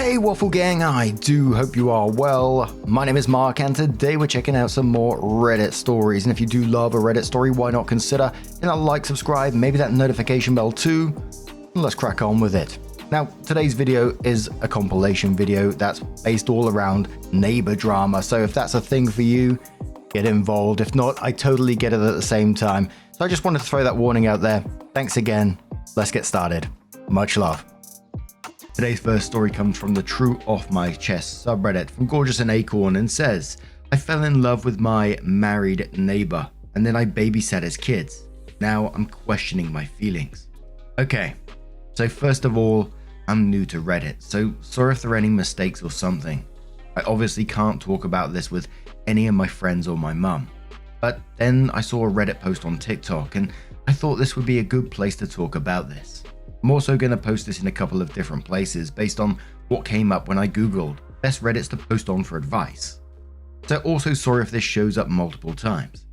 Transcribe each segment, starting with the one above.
Hey Waffle Gang, I do hope you are well. My name is Mark and today we're checking out some more Reddit stories. And if you do love a Reddit story, why not consider hitting that like, subscribe, maybe that notification bell too. And let's crack on with it. Now, today's video is a compilation video that's based all around neighbor drama. So if that's a thing for you, get involved. If not, I totally get it at the same time. So I just wanted to throw that warning out there. Thanks again. Let's get started. Much love. Today's first story comes from the True Off My Chest subreddit from Gorgeous and Acorn and says, I fell in love with my married neighbor and then I babysat his kids. Now I'm questioning my feelings. Okay, so first of all, I'm new to Reddit, so sorry if there are any mistakes or something. I obviously can't talk about this with any of my friends or my mum. But then I saw a Reddit post on TikTok and I thought this would be a good place to talk about this. I'm also going to post this in a couple of different places based on what came up when I googled best Reddits to post on for advice. So also sorry if this shows up multiple times.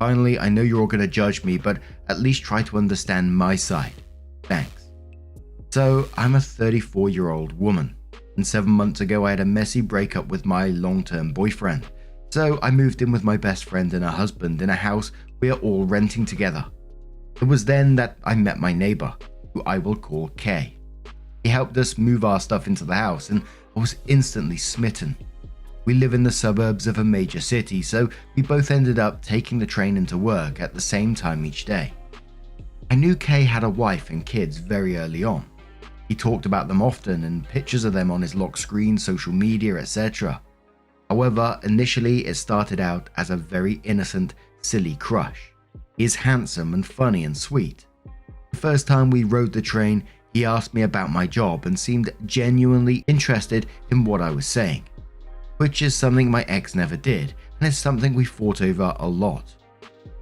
Finally, I know you're all going to judge me, but at least try to understand my side. Thanks. So I'm a 34-year-old woman, and 7 months ago I had a messy breakup with my long-term boyfriend. So I moved in with my best friend and her husband in a house we are all renting together. It was then that I met my neighbor, who I will call Kay. He helped us move our stuff into the house and I was instantly smitten. We live in the suburbs of a major city, so we both ended up taking the train into work at the same time each day. I knew Kay had a wife and kids very early on. He talked about them often and pictures of them on his lock screen, social media, etc. However, initially it started out as a very innocent, silly crush. He is handsome and funny and sweet. The first time we rode the train, he asked me about my job and seemed genuinely interested in what I was saying, which is something my ex never did and is something we fought over a lot.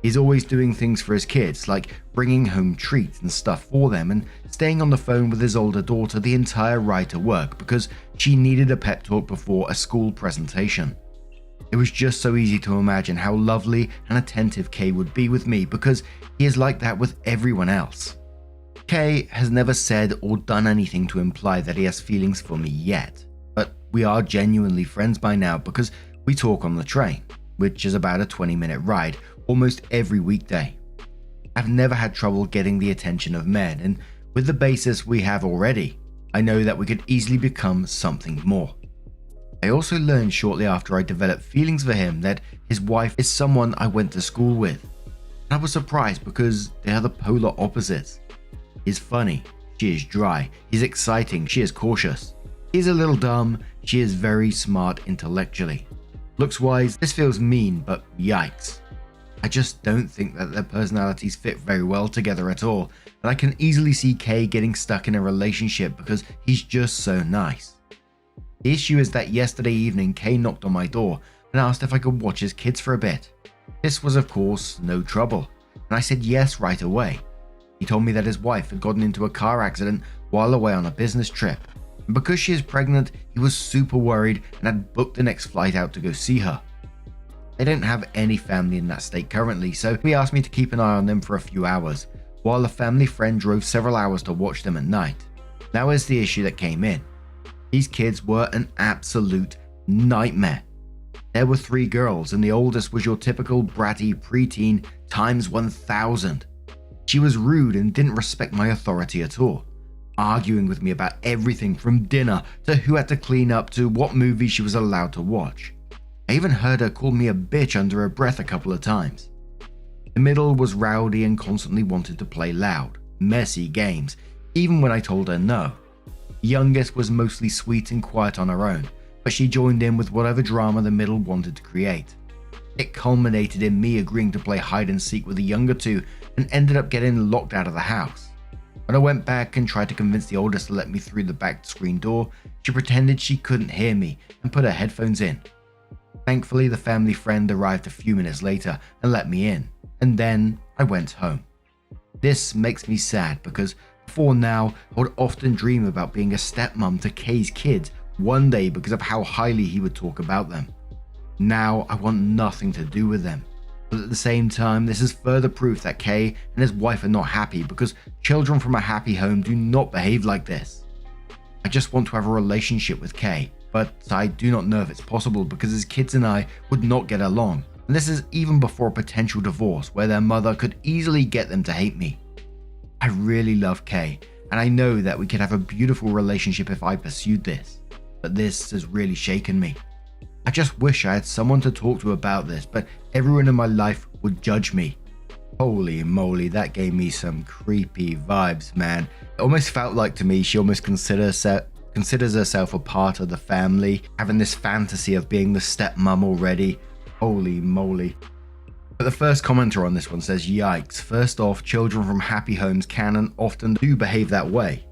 He's always doing things for his kids, like bringing home treats and stuff for them and staying on the phone with his older daughter the entire ride to work because she needed a pep talk before a school presentation. It was just so easy to imagine how lovely and attentive Kay would be with me because he is like that with everyone else. Kay has never said or done anything to imply that he has feelings for me yet, but we are genuinely friends by now because we talk on the train, which is about a 20-minute ride almost every weekday. I've never had trouble getting the attention of men, and with the basis we have already, I know that we could easily become something more. I also learned shortly after I developed feelings for him that his wife is someone I went to school with. And I was surprised because they are the polar opposites. He's funny, she is dry, he's exciting, she is cautious. He's a little dumb, she is very smart intellectually. Looks wise, this feels mean, but yikes. I just don't think that their personalities fit very well together at all, and I can easily see Kay getting stuck in a relationship because he's just so nice. The issue is that yesterday evening Kay knocked on my door and asked if I could watch his kids for a bit. This was of course no trouble, and I said yes right away. He told me that his wife had gotten into a car accident while away on a business trip, and because she is pregnant, he was super worried and had booked the next flight out to go see her. They don't have any family in that state currently, so he asked me to keep an eye on them for a few hours, while a family friend drove several hours to watch them at night. Now is the issue that came in. These kids were an absolute nightmare. There were 3 girls and the oldest was your typical bratty preteen times 1000. She was rude and didn't respect my authority at all, arguing with me about everything from dinner to who had to clean up to what movie she was allowed to watch. I even heard her call me a bitch under her breath a couple of times. The middle was rowdy and constantly wanted to play loud, messy games, even when I told her no. The youngest was mostly sweet and quiet on her own, but she joined in with whatever drama the middle wanted to create. It culminated in me agreeing to play hide and seek with the younger 2 and ended up getting locked out of the house. When I went back and tried to convince the oldest to let me through the back screen door, she pretended she couldn't hear me and put her headphones in. Thankfully, the family friend arrived a few minutes later and let me in, and then I went home. This makes me sad because before now, I would often dream about being a stepmom to Kay's kids one day because of how highly he would talk about them. Now I want nothing to do with them. But at the same time, this is further proof that Kay and his wife are not happy because children from a happy home do not behave like this. I just want to have a relationship with Kay, but I do not know if it's possible because his kids and I would not get along. And this is even before a potential divorce where their mother could easily get them to hate me. I really love Kay, and I know that we could have a beautiful relationship if I pursued this, but this has really shaken me. I just wish I had someone to talk to about this, but everyone in my life would judge me. Holy moly, that gave me some creepy vibes, man. It almost felt like to me she almost considers herself a part of the family, having this fantasy of being the stepmom already. Holy moly. But the first commenter on this one says, yikes, first off, children from happy homes can and often do behave that way.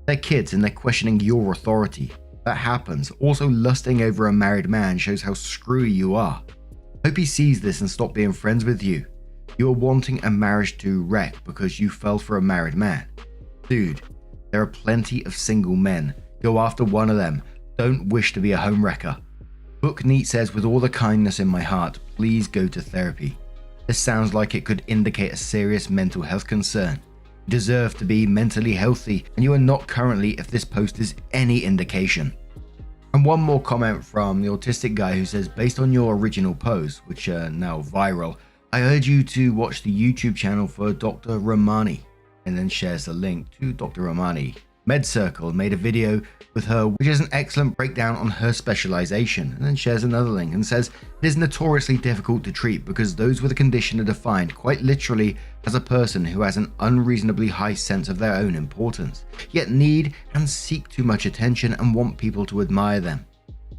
They're kids and they're questioning your authority. That happens. Also, lusting over a married man shows how screwy you are. Hope he sees this and stop being friends with you. You are wanting a marriage to wreck because you fell for a married man. Dude, there are plenty of single men. Go after one of them. Don't wish to be a home wrecker. Book Neat says, with all the kindness in my heart, please go to therapy. This sounds like it could indicate a serious mental health concern. You deserve to be mentally healthy, and you are not currently if this post is any indication. And one more comment from the autistic guy who says, based on your original post, which are now viral, I urge you to watch the YouTube channel for Dr. Romani, and then shares the link to Dr. Romani. MedCircle made a video with her which is an excellent breakdown on her specialization, and then shares another link and says it is notoriously difficult to treat because those with a condition are defined quite literally as a person who has an unreasonably high sense of their own importance, yet need and seek too much attention and want people to admire them.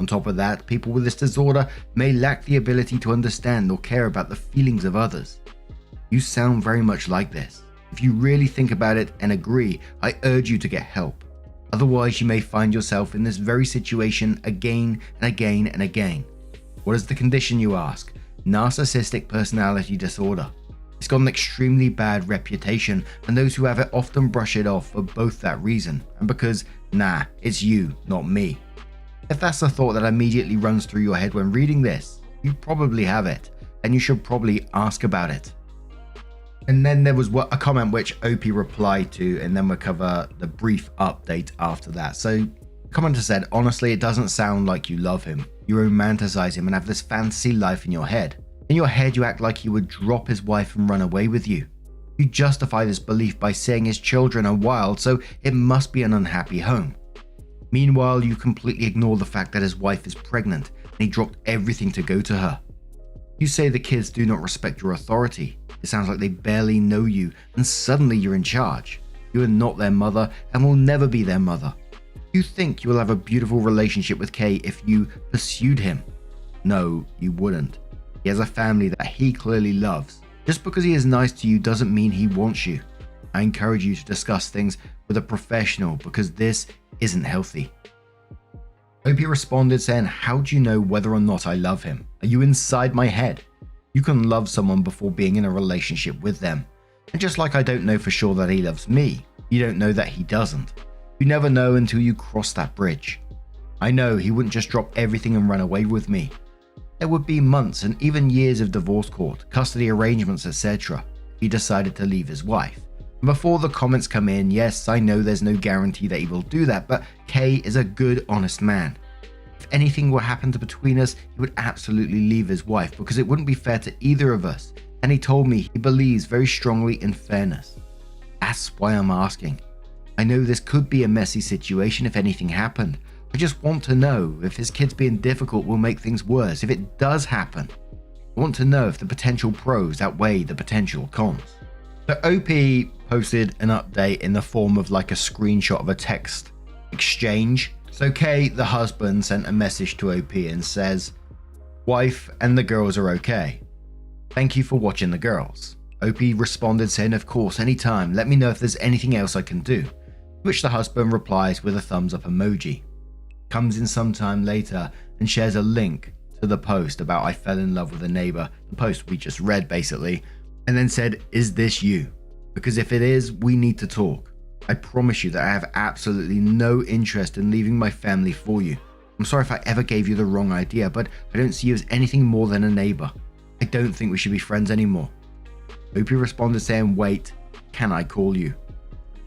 On top of that, people with this disorder may lack the ability to understand or care about the feelings of others. You sound very much like this. If you really think about it and agree, I urge you to get help. Otherwise, you may find yourself in this very situation again and again and again. What is the condition, you ask? Narcissistic personality disorder. It's got an extremely bad reputation, and those who have it often brush it off for both that reason and because, nah, it's you, not me. If that's the thought that immediately runs through your head when reading this, you probably have it, and you should probably ask about it. And then there was a comment which OP replied to, and then we'll cover the brief update after that. So the commenter said, honestly, it doesn't sound like you love him. You romanticize him and have this fantasy life in your head. In your head, you act like he would drop his wife and run away with you. You justify this belief by saying his children are wild, so it must be an unhappy home. Meanwhile, you completely ignore the fact that his wife is pregnant and he dropped everything to go to her. You say the kids do not respect your authority. It sounds like they barely know you and suddenly you're in charge. You are not their mother and will never be their mother. You think you will have a beautiful relationship with Kay if you pursued him. No, you wouldn't. He has a family that he clearly loves. Just because he is nice to you doesn't mean he wants you. I encourage you to discuss things with a professional because this isn't healthy. OP responded saying, how do you know whether or not I love him? Are you inside my head? You can love someone before being in a relationship with them. And just like I don't know for sure that he loves me, you don't know that he doesn't. You never know until you cross that bridge. I know he wouldn't just drop everything and run away with me. There would be months and even years of divorce court, custody arrangements, etc. if he decided to leave his wife. And before the comments come in, yes, I know there's no guarantee that he will do that, but Kay is a good, honest man. If anything were happen to between us, he would absolutely leave his wife because it wouldn't be fair to either of us. And he told me he believes very strongly in fairness. That's why I'm asking. I know this could be a messy situation if anything happened. I just want to know if his kids being difficult will make things worse. If it does happen, I want to know if the potential pros outweigh the potential cons. So OP posted an update in the form of like a screenshot of a text exchange. So Kay, the husband, sent a message to OP and says, wife and the girls are okay. Thank you for watching the girls. OP responded saying, of course, anytime, let me know if there's anything else I can do. To which the husband replies with a thumbs up emoji. Comes in sometime later and shares a link to the post about I fell in love with a neighbor, the post we just read basically, and then said, is this you? Because if it is, we need to talk. I promise you that I have absolutely no interest in leaving my family for you. I'm sorry if I ever gave you the wrong idea, but I don't see you as anything more than a neighbor. I don't think we should be friends anymore. OP responded saying, wait, can I call you?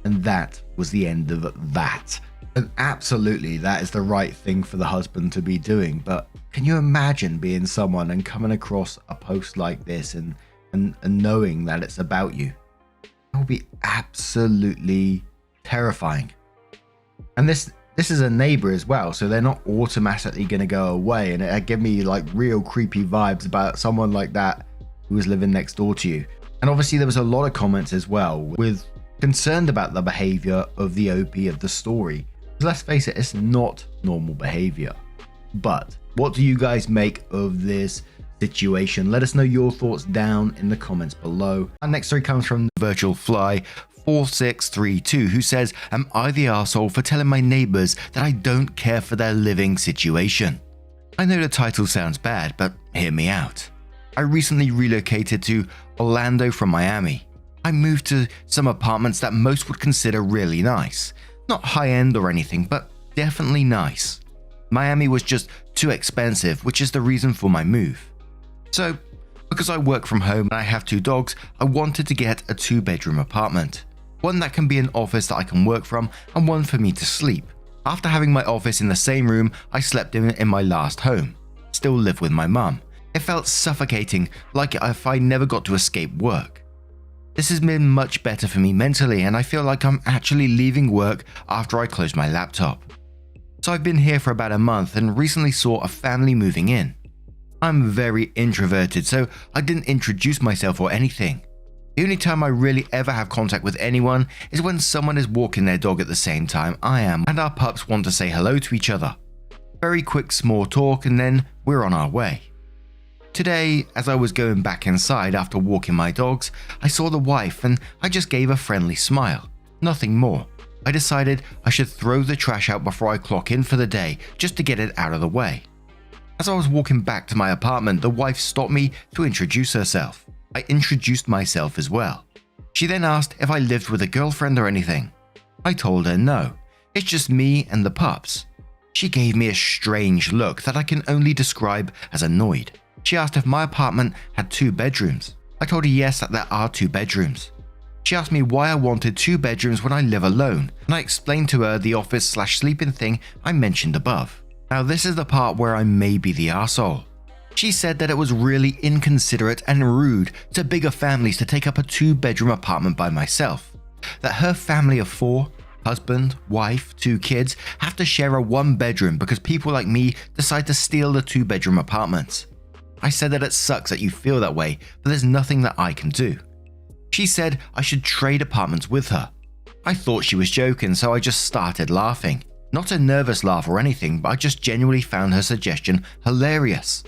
And that was the end of that. And absolutely, that is the right thing for the husband to be doing. But can you imagine being someone and coming across a post like this and knowing that it's about you? It will be absolutely terrifying. And this is a neighbor as well, so they're not automatically going to go away. And it gave me like real creepy vibes about someone like that who was living next door to you. And obviously there was a lot of comments as well with concerned about the behavior of the OP of the story. Let's face it, it's not normal behavior. But what do you guys make of this situation? Let us know your thoughts down in the comments below. Our next story comes from Virtual Fly 4632, who says, "Am I the arsehole for telling my neighbors that I don't care for their living situation?" I know the title sounds bad, but hear me out. I recently relocated to Orlando from Miami. I moved to some apartments that most would consider really nice. Not high-end or anything, but definitely nice. Miami was just too expensive, which is the reason for my move. So, because I work from home and I have 2 dogs, I wanted to get a 2-bedroom apartment. One that can be an office that I can work from and one for me to sleep. After having my office in the same room I slept in my last home. Still live with my mum. It felt suffocating, like if I never got to escape work. This has been much better for me mentally, and I feel like I'm actually leaving work after I close my laptop. So I've been here for about a month and recently saw a family moving in. I'm very introverted, so I didn't introduce myself or anything. The only time I really ever have contact with anyone is when someone is walking their dog at the same time I am and our pups want to say hello to each other. Very quick small talk and then we're on our way. Today, as I was going back inside after walking my dogs, I saw the wife and I just gave a friendly smile. Nothing more. I decided I should throw the trash out before I clock in for the day, just to get it out of the way. As I was walking back to my apartment, the wife stopped me to introduce herself. I introduced myself as well. She then asked if I lived with a girlfriend or anything. I told her no, it's just me and the pups. She gave me a strange look that I can only describe as annoyed. She asked if my apartment had 2 bedrooms. I told her yes, that there are 2 bedrooms. She asked me why I wanted 2 bedrooms when I live alone, and I explained to her the office/sleeping thing I mentioned above. Now this is the part where I may be the arsehole. She said that it was really inconsiderate and rude to bigger families to take up a 2-bedroom apartment by myself. That her family of 4, husband, wife, 2 kids, have to share a 1-bedroom because people like me decide to steal the 2-bedroom apartments. I said that it sucks that you feel that way, but there's nothing that I can do. She said I should trade apartments with her. I thought she was joking, so I just started laughing. Not a nervous laugh or anything, but I just genuinely found her suggestion hilarious.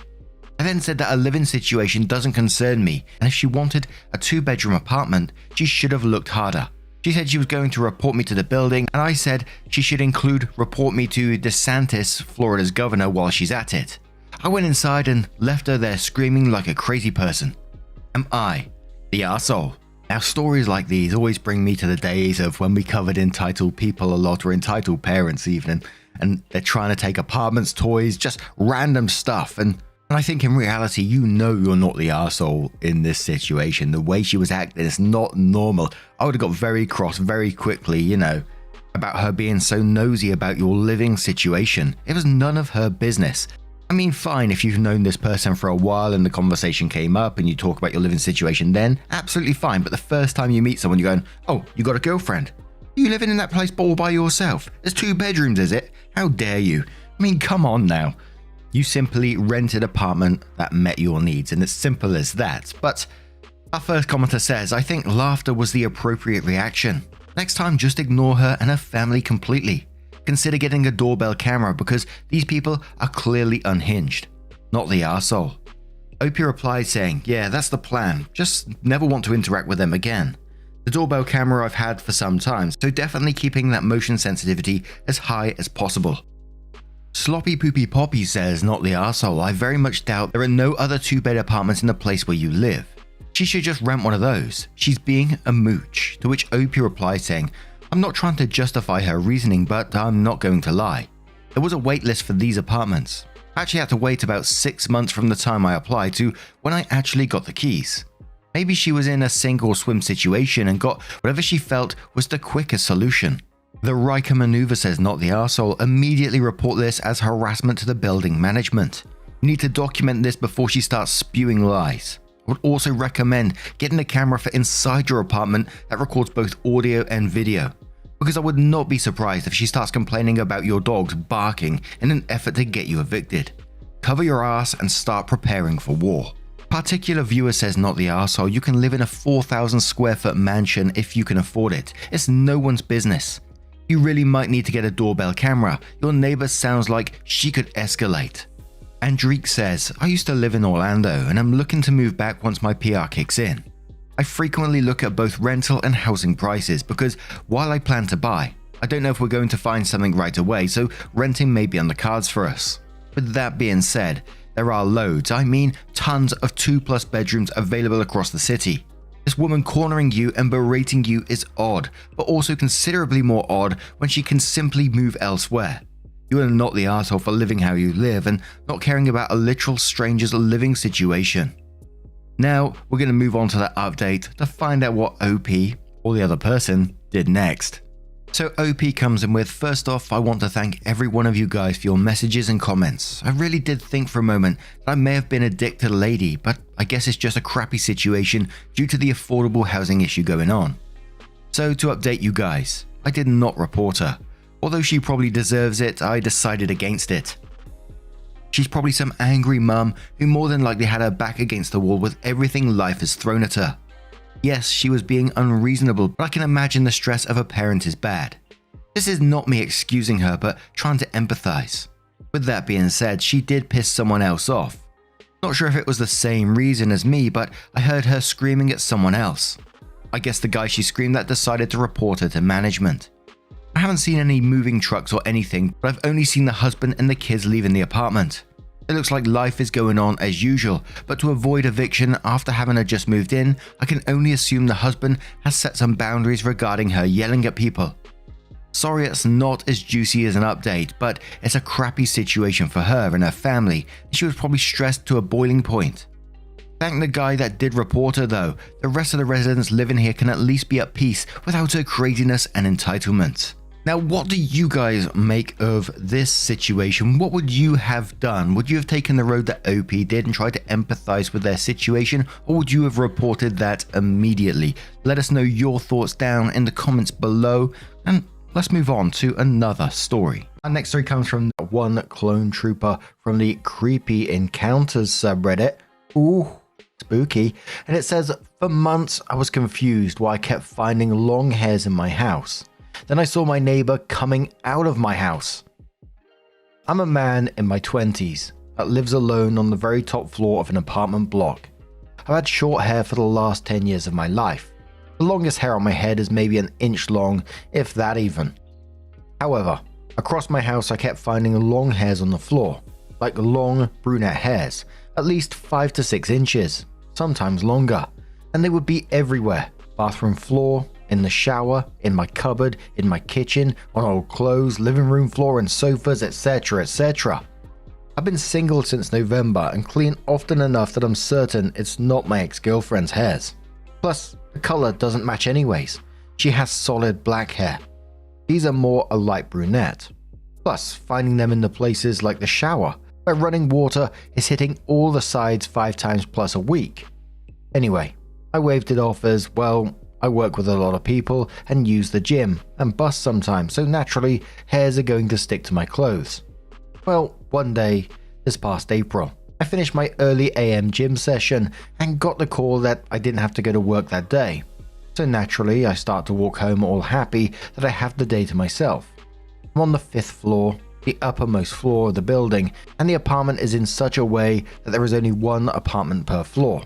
I then said that a living situation doesn't concern me, and if she wanted a 2-bedroom apartment, she should have looked harder. She said she was going to report me to the building, and I said she should include report me to DeSantis, Florida's governor, while she's at it. I went inside and left her there screaming like a crazy person. Am I the arsehole? Now stories like these always bring me to the days of when we covered entitled people a lot, or entitled parents even, and they're trying to take apartments, toys, just random stuff. And I think in reality, you know you're not the arsehole in this situation. The way she was acting is not normal. I would have got very cross very quickly, about her being so nosy about your living situation. It was none of her business. I mean, fine, if you've known this person for a while and the conversation came up and you talk about your living situation, then absolutely fine. But the first time you meet someone, you're going, "Oh, you got a girlfriend? Are you living in that place all by yourself? There's 2 bedrooms, is it? How dare you?" I mean, come on now. You simply rented an apartment that met your needs, and it's simple as that. But our first commenter says, "I think laughter was the appropriate reaction. Next time, just ignore her and her family completely. Consider getting a doorbell camera because these people are clearly unhinged. Not the arsehole." Opie replied saying, "Yeah, that's the plan. Just never want to interact with them again. The doorbell camera I've had for some time, so definitely keeping that motion sensitivity as high as possible." Sloppy Poopy Poppy says, "Not the arsehole. I very much doubt there are no other 2-bed apartments in the place where you live. She should just rent one of those. She's being a mooch." To which Opie replied saying, "I'm not trying to justify her reasoning, but I'm not going to lie. There was a wait list for these apartments. I actually had to wait about 6 months from the time I applied to when I actually got the keys. Maybe she was in a sink or swim situation and got whatever she felt was the quickest solution. The Riker maneuver says not the arsehole. Immediately report this as harassment to the building management. You need to document this before she starts spewing lies. I would also recommend getting a camera for inside your apartment that records both audio and video, because I would not be surprised if she starts complaining about your dogs barking in an effort to get you evicted. Cover your ass and start preparing for war. Particular viewer says not the arsehole. You can live in a 4,000 square foot mansion if you can afford it. It's no one's business. You really might need to get a doorbell camera. Your neighbor sounds like she could escalate. Andreek says, I used to live in Orlando and I'm looking to move back once my PR kicks in. I frequently look at both rental and housing prices because while I plan to buy, I don't know if we're going to find something right away, so renting may be on the cards for us. With that being said, there are loads, I mean tons of 2+ bedrooms available across the city. This woman cornering you and berating you is odd, but also considerably more odd when she can simply move elsewhere. You are not the arsehole for living how you live and not caring about a literal stranger's living situation. Now, we're going to move on to that update to find out what OP, or the other person, did next. So OP comes in with, first off, I want to thank every one of you guys for your messages and comments. I really did think for a moment that I may have been a dick to the lady, but I guess it's just a crappy situation due to the affordable housing issue going on. So to update you guys, I did not report her. Although she probably deserves it, I decided against it. She's probably some angry mum who more than likely had her back against the wall with everything life has thrown at her. Yes, she was being unreasonable, but I can imagine the stress of a parent is bad. This is not me excusing her, but trying to empathize. With that being said, she did piss someone else off. Not sure if it was the same reason as me, but I heard her screaming at someone else. I guess the guy she screamed at decided to report her to management. I haven't seen any moving trucks or anything, but I've only seen the husband and the kids leaving the apartment. It looks like life is going on as usual, but to avoid eviction after having her just moved in, I can only assume the husband has set some boundaries regarding her yelling at people. Sorry it's not as juicy as an update, but it's a crappy situation for her and her family, and she was probably stressed to a boiling point. Thank the guy that did report her though. The rest of the residents living here can at least be at peace without her craziness and entitlement. Now, what do you guys make of this situation? What would you have done? Would you have taken the road that OP did and tried to empathize with their situation, or would you have reported that immediately? Let us know your thoughts down in the comments below, and let's move on to another story. Our next story comes from one clone trooper from the Creepy Encounters subreddit. Ooh, spooky. And it says, for months I was confused why I kept finding long hairs in my house. Then I saw my neighbor coming out of my house. I'm a man in my 20s that lives alone on the very top floor of an apartment block. I've had short hair for the last 10 years of my life. The longest hair on my head is maybe an inch long, if that even. However, across my house I kept finding long hairs on the floor, like long brunette hairs, at least 5 to 6 inches, sometimes longer, and they would be everywhere, bathroom floor, in the shower, in my cupboard, in my kitchen, on old clothes, living room floor and sofas, etc, etc. I've been single since November and clean often enough that I'm certain it's not my ex-girlfriend's hairs. Plus, the color doesn't match anyways. She has solid black hair. These are more a light brunette. Plus, finding them in the places like the shower, where running water is hitting all the sides 5 times plus a week. Anyway, I waved it off as, well, I work with a lot of people and use the gym and bus sometimes, so naturally hairs are going to stick to my clothes. Well, one day, this past April, I finished my early AM gym session and got the call that I didn't have to go to work that day. So naturally, I start to walk home all happy that I have the day to myself. I'm on the 5th floor, the uppermost floor of the building, and the apartment is in such a way that there is only one apartment per floor.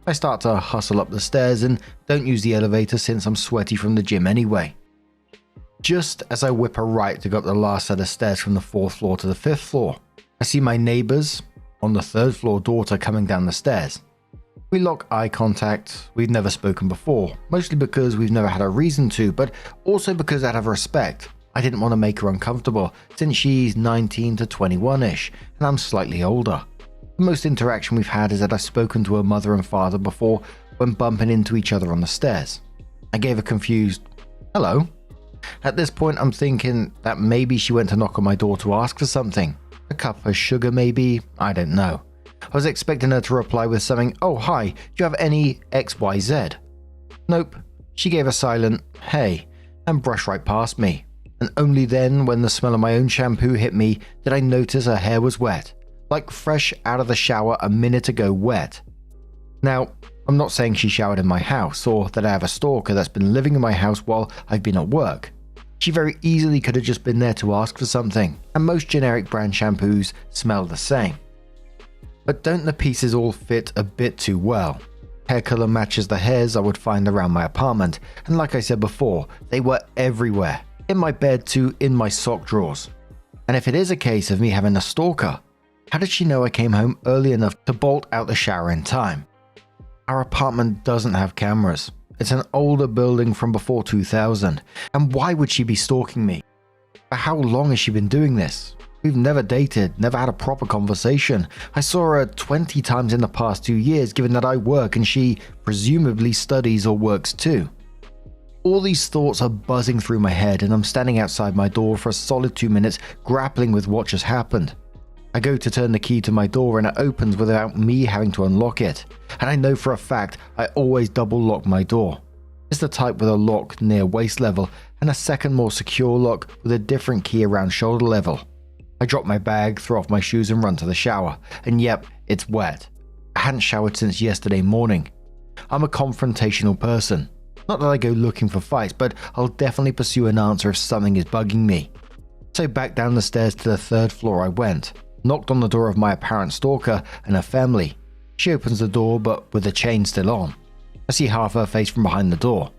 I start to hustle up the stairs and don't use the elevator since I'm sweaty from the gym anyway. Just as I whip a right to go up the last set of stairs from the 4th floor to the 5th floor, I see my neighbor's, on the 3rd floor, daughter coming down the stairs. We lock eye contact. We'd never spoken before, mostly because we've never had a reason to, but also because out of respect, I didn't want to make her uncomfortable since she's 19 to 21-ish and I'm slightly older. The most interaction we've had is that I've spoken to her mother and father before when bumping into each other on the stairs. I gave a confused, hello, At this point, I'm thinking that maybe she went to knock on my door to ask for something. A cup of sugar maybe? I don't know. I was expecting her to reply with something, "Oh hi, do you have any XYZ?" Nope. She gave a silent, "Hey," and brushed right past me. And only then, when the smell of my own shampoo hit me, did I notice her hair was wet. Like fresh out of the shower a minute ago wet. Now, I'm not saying she showered in my house, or that I have a stalker that's been living in my house while I've been at work. She very easily could have just been there to ask for something, and most generic brand shampoos smell the same. But don't the pieces all fit a bit too well? Hair color matches the hairs I would find around my apartment, and like I said before, they were everywhere. In my bed to in my sock drawers. And if it is a case of me having a stalker, how did she know I came home early enough to bolt out the shower in time? Our apartment doesn't have cameras. It's an older building from before 2000, and why would she be stalking me? For how long has she been doing this? We've never dated, never had a proper conversation. I saw her 20 times in the past 2 years, given that I work and she presumably studies or works too. All these thoughts are buzzing through my head, and I'm standing outside my door for a solid 2 minutes grappling with what just happened. I go to turn the key to my door and it opens without me having to unlock it. And I know for a fact I always double lock my door. It's the type with a lock near waist level and a second more secure lock with a different key around shoulder level. I drop my bag, throw off my shoes and run to the shower. And yep, it's wet. I hadn't showered since yesterday morning. I'm a confrontational person. Not that I go looking for fights, but I'll definitely pursue an answer if something is bugging me. So back down the stairs to the 3rd floor I went, knocked on the door of my apparent stalker and her family. She opens the door but with the chain still on. I see half her face from behind the door.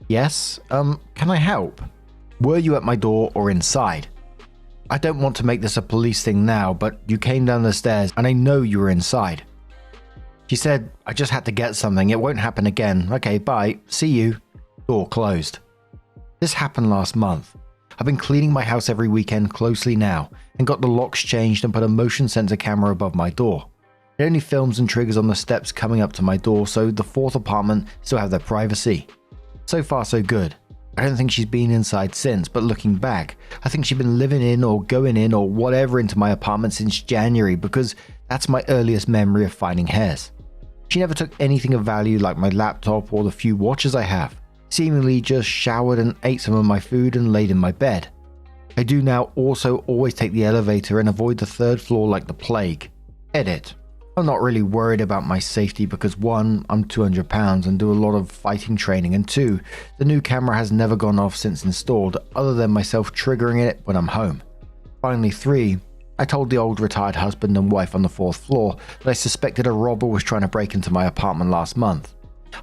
"Yes, can I help? Were you at my door or inside? I don't want to make this a police thing now, but you came down the stairs and I know you were inside." She said, "I just had to get something, it won't happen again. Okay, bye, see you." Door closed. This happened last month. I've been cleaning my house every weekend closely now, and got the locks changed and put a motion sensor camera above my door. It only films and triggers on the steps coming up to my door, so the 4th apartment still have their privacy. So far so good. I don't think she's been inside since, but looking back, I think she's been living in or going in or whatever into my apartment since January, because that's my earliest memory of finding hairs. She never took anything of value like my laptop or the few watches I have, seemingly just showered and ate some of my food and laid in my bed. I do now also always take the elevator and avoid the 3rd floor like the plague. Edit. I'm not really worried about my safety because 1, I'm 200 pounds and do a lot of fighting training, and 2, the new camera has never gone off since installed other than myself triggering it when I'm home. Finally 3, I told the old retired husband and wife on the 4th floor that I suspected a robber was trying to break into my apartment last month.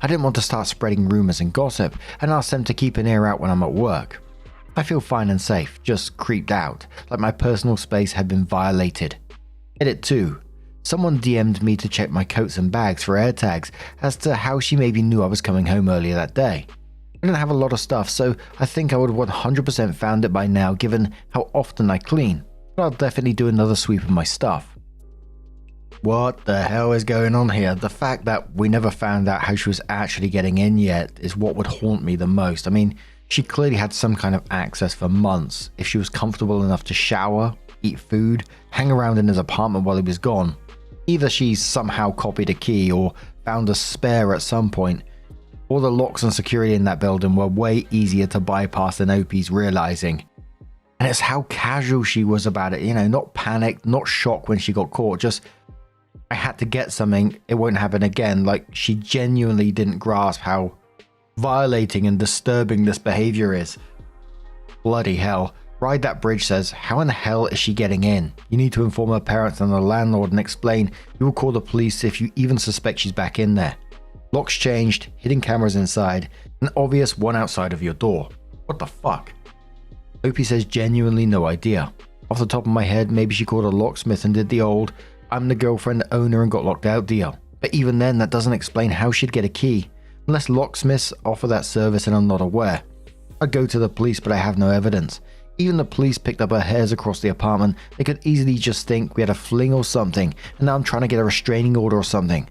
I didn't want to start spreading rumors and gossip and asked them to keep an ear out when I'm at work. I feel fine and safe, just creeped out, like my personal space had been violated. Edit 2. Someone DM'd me to check my coats and bags for AirTags as to how she maybe knew I was coming home earlier that day. I didn't have a lot of stuff, so I think I would have 100% found it by now given how often I clean. But I'll definitely do another sweep of my stuff. What the hell is going on here? The fact that we never found out how she was actually getting in yet is what would haunt me the most. I mean, she clearly had some kind of access for months if she was comfortable enough to shower, eat food, hang around in his apartment while he was gone. Either she's somehow copied a key or found a spare at some point, or the locks and security in that building were way easier to bypass than OP's realizing. And it's how casual she was about it, not panicked, not shocked when she got caught, just, "I had to get something, it won't happen again." Like she genuinely didn't grasp how violating and disturbing this behavior is. Bloody hell. Ride That Bridge says, "How in the hell is she getting in? You need to inform her parents and the landlord and explain you will call the police if you even suspect she's back in there. Locks changed, hidden cameras inside, an obvious one outside of your door." What the fuck? Opie says genuinely no idea. Off the top of my head, maybe she called a locksmith and did the old, "I'm the girlfriend owner and got locked out" deal. But even then, that doesn't explain how she'd get a key, unless locksmiths offer that service and I'm not aware. I'd go to the police, but I have no evidence. Even the police picked up her hairs across the apartment. They could easily just think we had a fling or something, and now I'm trying to get a restraining order or something.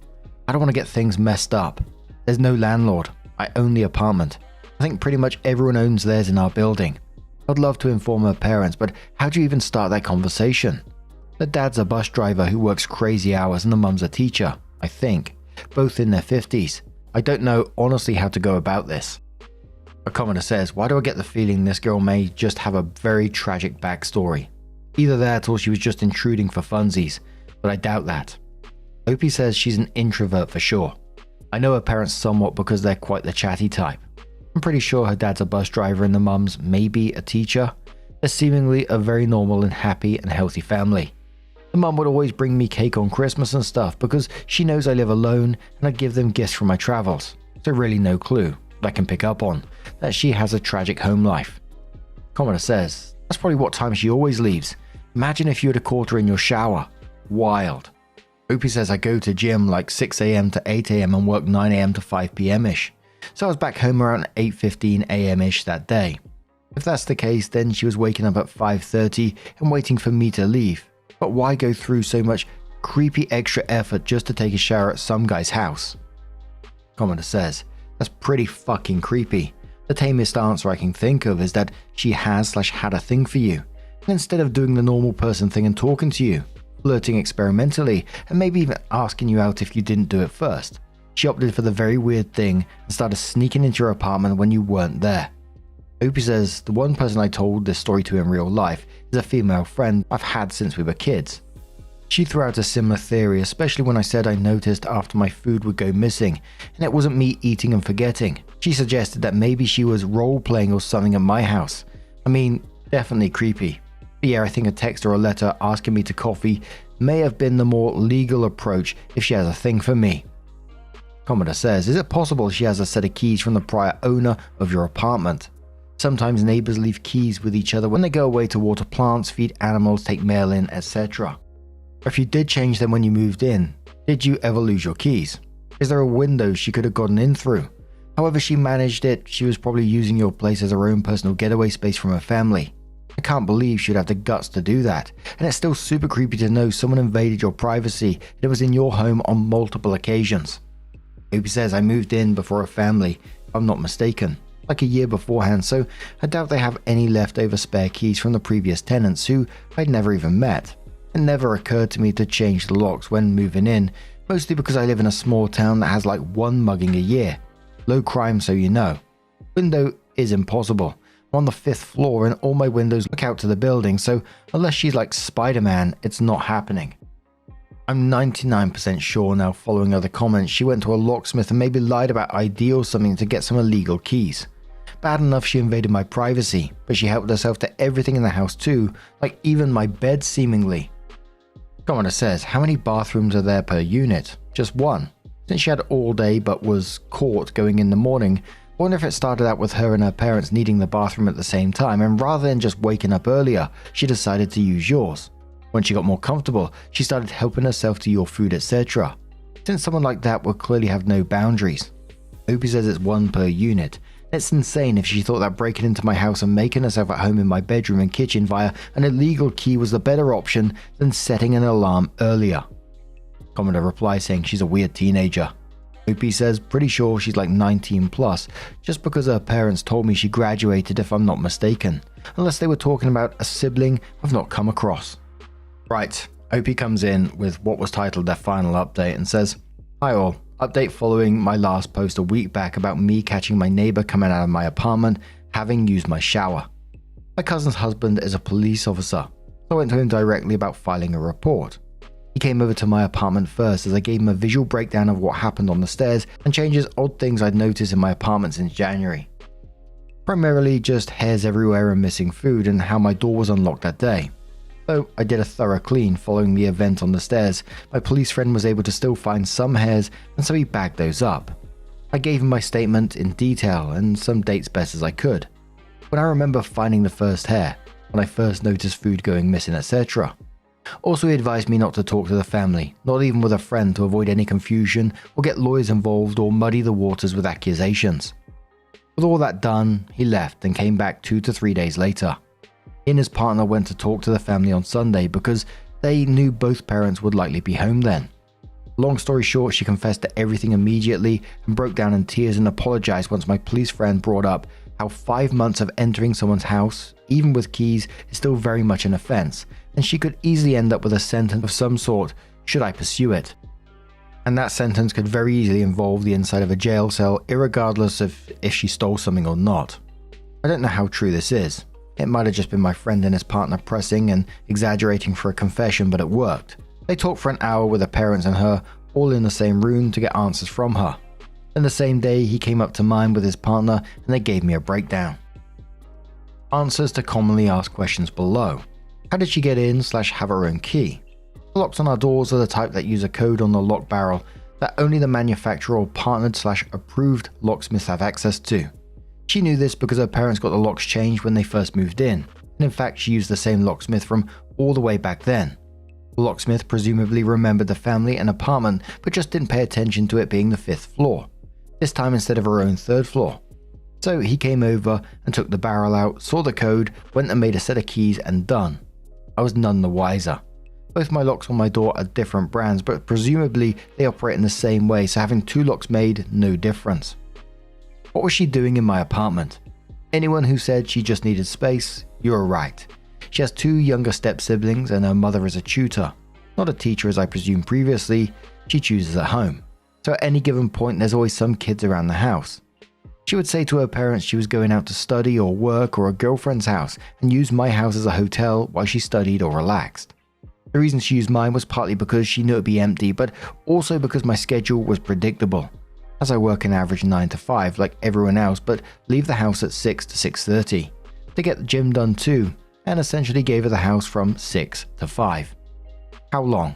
I don't want to get things messed up. There's no landlord. I own the apartment. I think pretty much everyone owns theirs in our building. I'd love to inform her parents, but how do you even start that conversation? The dad's a bus driver who works crazy hours and the mum's a teacher, I think, both in their 50s. I don't know honestly how to go about this. A commenter says, why do I get the feeling this girl may just have a very tragic backstory? Either that or she was just intruding for funsies, but I doubt that. Opie says she's an introvert for sure. I know her parents somewhat because they're quite the chatty type. I'm pretty sure her dad's a bus driver and the mum's maybe a teacher. They're seemingly a very normal and happy and healthy family. The mum would always bring me cake on Christmas and stuff because she knows I live alone and I give them gifts from my travels. So really no clue that I can pick up on that she has a tragic home life. Commenter says, that's probably what time she always leaves. Imagine if you had caught her in your shower. Wild. Opie says I go to gym like 6 a.m. to 8 a.m. and work 9 a.m. to 5 p.m. ish. So I was back home around 8:15 a.m. ish that day. If that's the case, then she was waking up at 5:30 and waiting for me to leave. But why go through so much creepy extra effort just to take a shower at some guy's house? Commenter says, that's pretty fucking creepy. The tamest answer I can think of is that she has/had a thing for you. And instead of doing the normal person thing and talking to you, flirting experimentally, and maybe even asking you out if you didn't do it first, she opted for the very weird thing and started sneaking into your apartment when you weren't there. Opie says the one person I told this story to in real life is a female friend I've had since we were kids. She threw out a similar theory, especially when I said I noticed after my food would go missing and it wasn't me eating and forgetting. She suggested that maybe she was role-playing or something at my house. I mean, definitely creepy. But yeah, I think a text or a letter asking me to coffee may have been the more legal approach if she has a thing for me. Commenter says, is it possible she has a set of keys from the prior owner of your apartment? Sometimes neighbors leave keys with each other when they go away to water plants, feed animals, take mail in, etc. Or if you did change them when you moved in, did you ever lose your keys? Is there a window she could have gotten in through? However she managed it, she was probably using your place as her own personal getaway space from her family. I can't believe she'd have the guts to do that, and it's still super creepy to know someone invaded your privacy and it was in your home on multiple occasions. Opie says I moved in before a family, if I'm not mistaken, like a year beforehand, so I doubt they have any leftover spare keys from the previous tenants who I'd never even met. It never occurred to me to change the locks when moving in, mostly because I live in a small town that has like one mugging a year. Low crime, so you know. Window is impossible. I'm on the 5th floor and all my windows look out to the building, so unless she's like Spider-Man, it's not happening. I'm 99% sure now, following other comments, she went to a locksmith and maybe lied about ID or something to get some illegal keys. Bad enough she invaded my privacy, but she helped herself to everything in the house too, like even my bed seemingly. Commenter says, how many bathrooms are there per unit? Just one. Since she had all day but was caught going in the morning, I wonder if it started out with her and her parents needing the bathroom at the same time, and rather than just waking up earlier, she decided to use yours. When she got more comfortable, she started helping herself to your food, etc. Since someone like that would clearly have no boundaries. Opie says it's one per unit. It's insane if she thought that breaking into my house and making herself at home in my bedroom and kitchen via an illegal key was the better option than setting an alarm earlier. Commenter replies saying she's a weird teenager. Opie says pretty sure she's like 19 plus, just because her parents told me she graduated if I'm not mistaken, unless they were talking about a sibling I've not come across. Right, Opie comes in with what was titled their final update and says, hi all, update following my last post a week back about me catching my neighbor coming out of my apartment having used my shower. My cousin's husband is a police officer, so I went to him directly about filing a report. He came over to my apartment first as I gave him a visual breakdown of what happened on the stairs and changes odd things I'd noticed in my apartment since January. Primarily just hairs everywhere and missing food and how my door was unlocked that day. Though I did a thorough clean following the event on the stairs, my police friend was able to still find some hairs and so he bagged those up. I gave him my statement in detail and some dates best as I could. When I remember finding the first hair, when I first noticed food going missing, etc. Also, he advised me not to talk to the family, not even with a friend, to avoid any confusion or get lawyers involved or muddy the waters with accusations. With all that done, he left and came back 2 to 3 days later. He and his partner went to talk to the family on Sunday because they knew both parents would likely be home then. Long story short, she confessed to everything immediately and broke down in tears and apologized once my police friend brought up how 5 months of entering someone's house, even with keys, is still very much an offense, and she could easily end up with a sentence of some sort should I pursue it. And that sentence could very easily involve the inside of a jail cell, irregardless of if she stole something or not. I don't know how true this is. It might have just been my friend and his partner pressing and exaggerating for a confession, but it worked. They talked for an hour with her parents and her, all in the same room to get answers from her. Then the same day, he came up to mine with his partner and they gave me a breakdown. Answers to commonly asked questions below. How did she get in / have her own key? The locks on our doors are the type that use a code on the lock barrel that only the manufacturer or partnered / approved locksmiths have access to. She knew this because her parents got the locks changed when they first moved in, and in fact she used the same locksmith from all the way back then. The locksmith presumably remembered the family and apartment, but just didn't pay attention to it being the 5th floor, this time instead of her own 3rd floor. So he came over and took the barrel out, saw the code, went and made a set of keys, and done. I was none the wiser. Both my locks on my door are different brands, but presumably they operate in the same way, so having 2 locks made no difference. What was she doing in my apartment? Anyone who said she just needed space, you are right. She has 2 younger step-siblings and her mother is a tutor. Not a teacher as I presumed previously, she chooses at home. So at any given point there's always some kids around the house. She would say to her parents she was going out to study or work or a girlfriend's house and use my house as a hotel while she studied or relaxed. The reason she used mine was partly because she knew it would be empty, but also because my schedule was predictable, as I work an average 9 to 5 like everyone else, but leave the house at 6 to 6:30 to get the gym done too, and essentially gave her the house from 6 to 5. How long?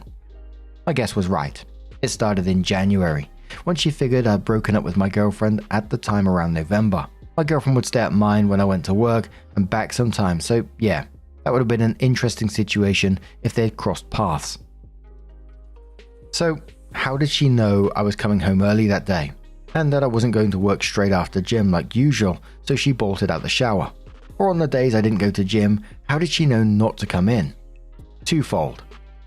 My guess was right. It started in January, when she figured I'd broken up with my girlfriend at the time around November. My girlfriend would stay at mine when I went to work and back sometimes, so yeah, that would have been an interesting situation if they had crossed paths. So, how did she know I was coming home early that day, and that I wasn't going to work straight after gym like usual, so she bolted out the shower? Or on the days I didn't go to gym, how did she know not to come in? Twofold.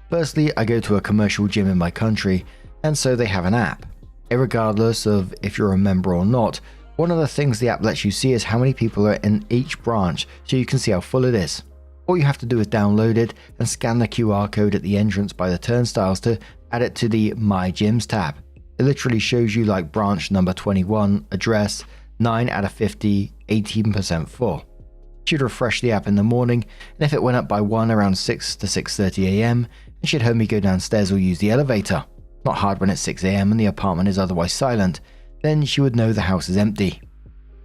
Firstly, I go to a commercial gym in my country, and so they have an app. Irregardless of if you're a member or not, one of the things the app lets you see is how many people are in each branch, so you can see how full it is. All you have to do is download it and scan the QR code at the entrance by the turnstiles to add it to the My Gyms tab. It literally shows you like branch number 21, address, 9 out of 50, 18% full. She'd refresh the app in the morning, and if it went up by 1 around 6 to 6:30 am, and she'd heard me go downstairs or use the elevator, not hard when it's 6 am and the apartment is otherwise silent, then she would know the house is empty.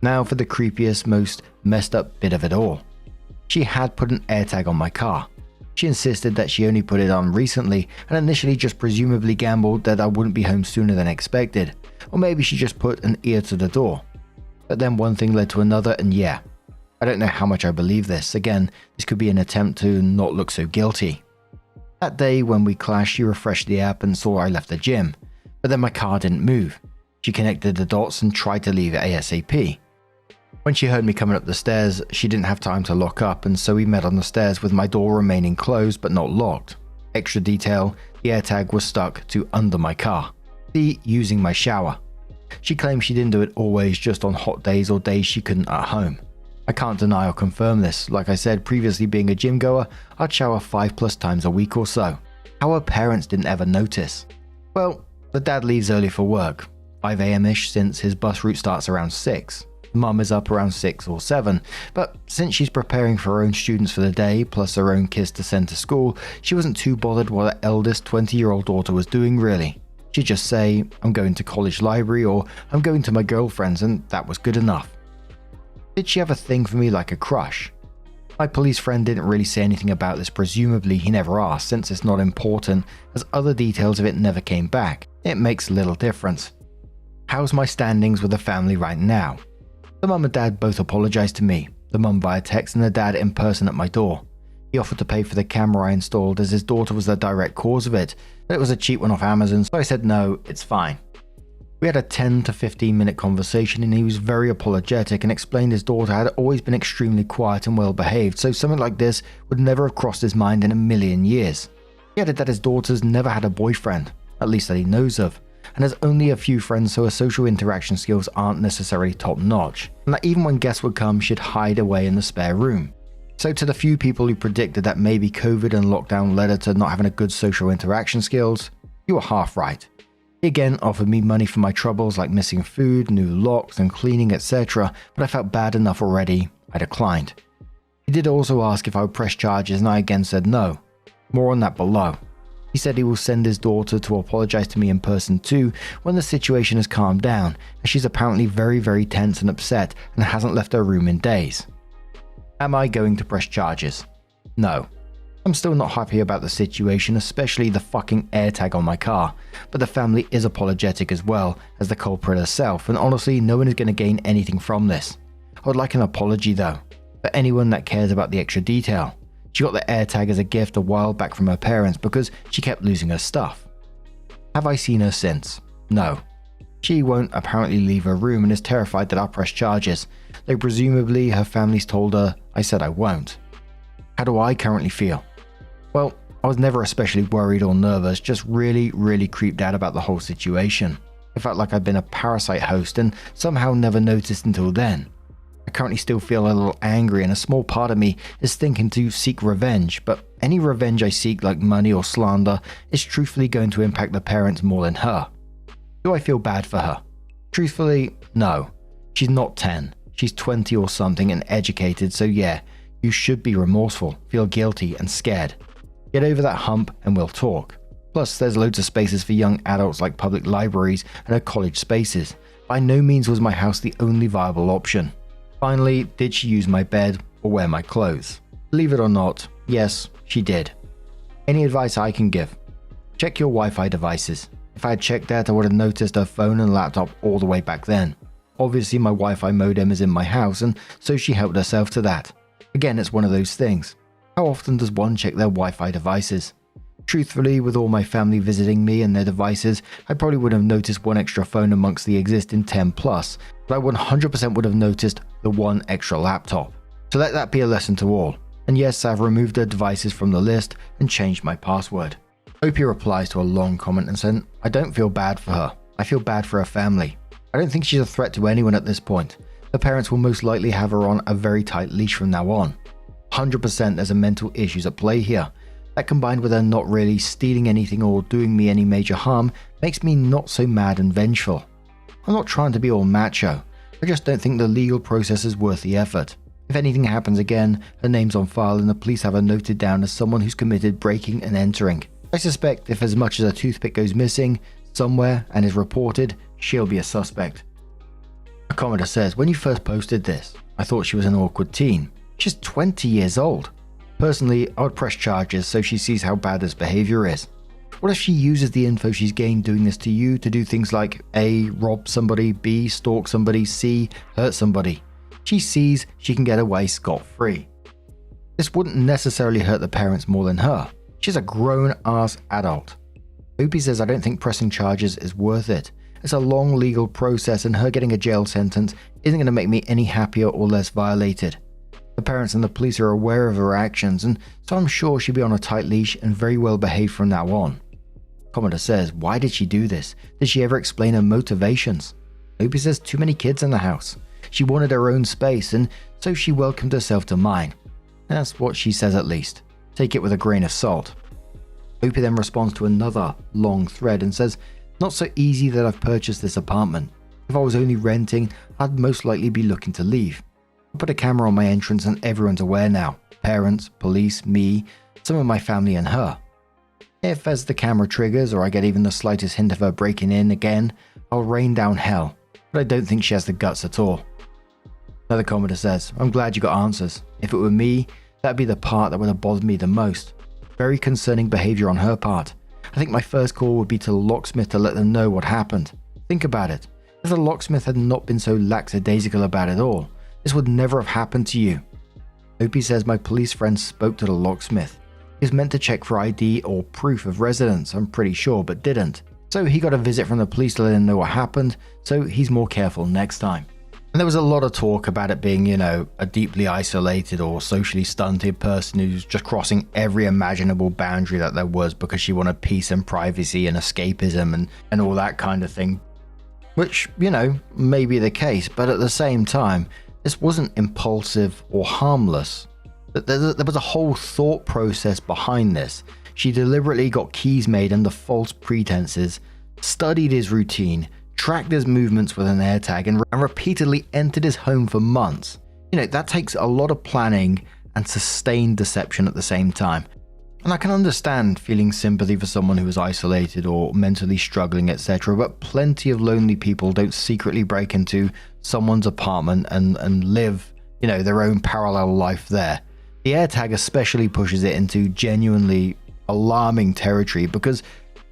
Now for the creepiest, most messed up bit of it all. She had put an AirTag on my car. She insisted that she only put it on recently and initially just presumably gambled that I wouldn't be home sooner than expected, or maybe she just put an ear to the door. But then one thing led to another, and yeah, I don't know how much I believe this. Again, this could be an attempt to not look so guilty. That day when we clashed, she refreshed the app and saw I left the gym, but then my car didn't move. She connected the dots and tried to leave ASAP. When she heard me coming up the stairs, she didn't have time to lock up, and so we met on the stairs with my door remaining closed but not locked. Extra detail, the AirTag was stuck to under my car. B, using my shower. She claimed she didn't do it always, just on hot days or days she couldn't at home. I can't deny or confirm this. Like I said, previously being a gym goer, I'd shower 5+ times a week or so. How her parents didn't ever notice? Well, the dad leaves early for work, 5 am-ish since his bus route starts around 6. Mum is up around 6 or 7, but since she's preparing for her own students for the day, plus her own kids to send to school, she wasn't too bothered what her eldest 20-year-old daughter was doing really. She'd just say, I'm going to college library, or I'm going to my girlfriend's, and that was good enough. Did she have a thing for me like a crush? My police friend didn't really say anything about this, presumably he never asked since it's not important as other details of it never came back. It makes little difference. How's my standings with the family right now? The mum and dad both apologized to me, the mum via text and the dad in person at my door. He offered to pay for the camera I installed as his daughter was the direct cause of it, but it was a cheap one off Amazon, so I said no, it's fine. We had a 10 to 15 minute conversation and he was very apologetic and explained his daughter had always been extremely quiet and well behaved, so something like this would never have crossed his mind in a million years. He added that his daughter's never had a boyfriend, at least that he knows of, and has only a few friends, so her social interaction skills aren't necessarily top notch, and that even when guests would come, she'd hide away in the spare room. So to the few people who predicted that maybe COVID and lockdown led her to not having a good social interaction skills, you were half right. He again offered me money for my troubles like missing food, new locks and cleaning, etc., but I felt bad enough already, I declined. He did also ask if I would press charges, and I again said no. More on that below. He said he will send his daughter to apologize to me in person too when the situation has calmed down, as she's apparently very tense and upset and hasn't left her room in days. Am I going to press charges? No. I'm still not happy about the situation, especially the fucking AirTag on my car, but the family is apologetic as well as the culprit herself, and honestly no one is going to gain anything from this. I would like an apology though, for anyone that cares about the extra detail. She got the AirTag as a gift a while back from her parents because she kept losing her stuff. Have I seen her since? No. She won't apparently leave her room and is terrified that I'll press charges, though presumably her family's told her I said I won't. How do I currently feel? Well, I was never especially worried or nervous, just really creeped out about the whole situation. It felt like I'd been a parasite host and somehow never noticed until then. I currently still feel a little angry, and a small part of me is thinking to seek revenge, but any revenge I seek, like money or slander, is truthfully going to impact the parents more than her. Do I feel bad for her? Truthfully, no. She's not 10. She's 20 or something and educated, so yeah, you should be remorseful, feel guilty and scared. Get over that hump and we'll talk. Plus, there's loads of spaces for young adults like public libraries and her college spaces. By no means was my house the only viable option. Finally, did she use my bed or wear my clothes? Believe it or not, yes, she did. Any advice I can give? Check your Wi-Fi devices. If I had checked that, I would have noticed her phone and laptop all the way back then. Obviously, my Wi-Fi modem is in my house, and so she helped herself to that. Again, it's one of those things. How often does one check their Wi-Fi devices? Truthfully, with all my family visiting me and their devices, I probably would have noticed one extra phone amongst the existing 10 plus, but I 100% would have noticed the one extra laptop. So let that be a lesson to all. And yes, I've removed their devices from the list and changed my password. Opie replies to a long comment and said, I don't feel bad for her. I feel bad for her family. I don't think she's a threat to anyone at this point. Her parents will most likely have her on a very tight leash from now on. 100% there's a mental issues at play here. That combined with her not really stealing anything or doing me any major harm makes me not so mad and vengeful. I'm not trying to be all macho. I just don't think the legal process is worth the effort. If anything happens again, her name's on file and the police have her noted down as someone who's committed breaking and entering. I suspect if as much as a toothpick goes missing somewhere and is reported, she'll be a suspect. A commenter says, when you first posted this, I thought she was an awkward teen. She's 20 years old. Personally, I would press charges so she sees how bad this behavior is. What if she uses the info she's gained doing this to you to do things like A. Rob somebody, B. Stalk somebody, C. Hurt somebody? She sees she can get away scot-free. This wouldn't necessarily hurt the parents more than her. She's a grown-ass adult. Opie says I don't think pressing charges is worth it. It's a long legal process and her getting a jail sentence isn't going to make me any happier or less violated. The parents and the police are aware of her actions, and so I'm sure she'll be on a tight leash and very well behaved from now on. Commenter says, why did she do this? Did she ever explain her motivations? Opie says too many kids in the house. She wanted her own space, and so she welcomed herself to mine. That's what she says at least. Take it with a grain of salt. Opie then responds to another long thread and says, not so easy that I've purchased this apartment. If I was only renting, I'd most likely be looking to leave. I put a camera on my entrance and everyone's aware now. Parents, police, me, some of my family and her. If as the camera triggers or I get even the slightest hint of her breaking in again, I'll rain down hell. But I don't think she has the guts at all. Another commenter says, I'm glad you got answers. If it were me, that'd be the part that would have bothered me the most. Very concerning behavior on her part. I think my first call would be to the locksmith to let them know what happened. Think about it. If the locksmith had not been so lackadaisical about it all, this would never have happened to you. Opie says my police friend spoke to the locksmith. He was meant to check for ID or proof of residence, I'm pretty sure, but didn't. So he got a visit from the police to let him know what happened, so he's more careful next time. And there was a lot of talk about it being, a deeply isolated or socially stunted person who's just crossing every imaginable boundary that there was because she wanted peace and privacy and escapism and all that kind of thing. Which, may be the case, but at the same time, this wasn't impulsive or harmless. There was a whole thought process behind this. She deliberately got keys made under false pretenses, studied his routine, tracked his movements with an AirTag, and repeatedly entered his home for months. That takes a lot of planning and sustained deception at the same time. And I can understand feeling sympathy for someone who is isolated or mentally struggling, etc., but plenty of lonely people don't secretly break into someone's apartment and live, their own parallel life there. The AirTag especially pushes it into genuinely alarming territory because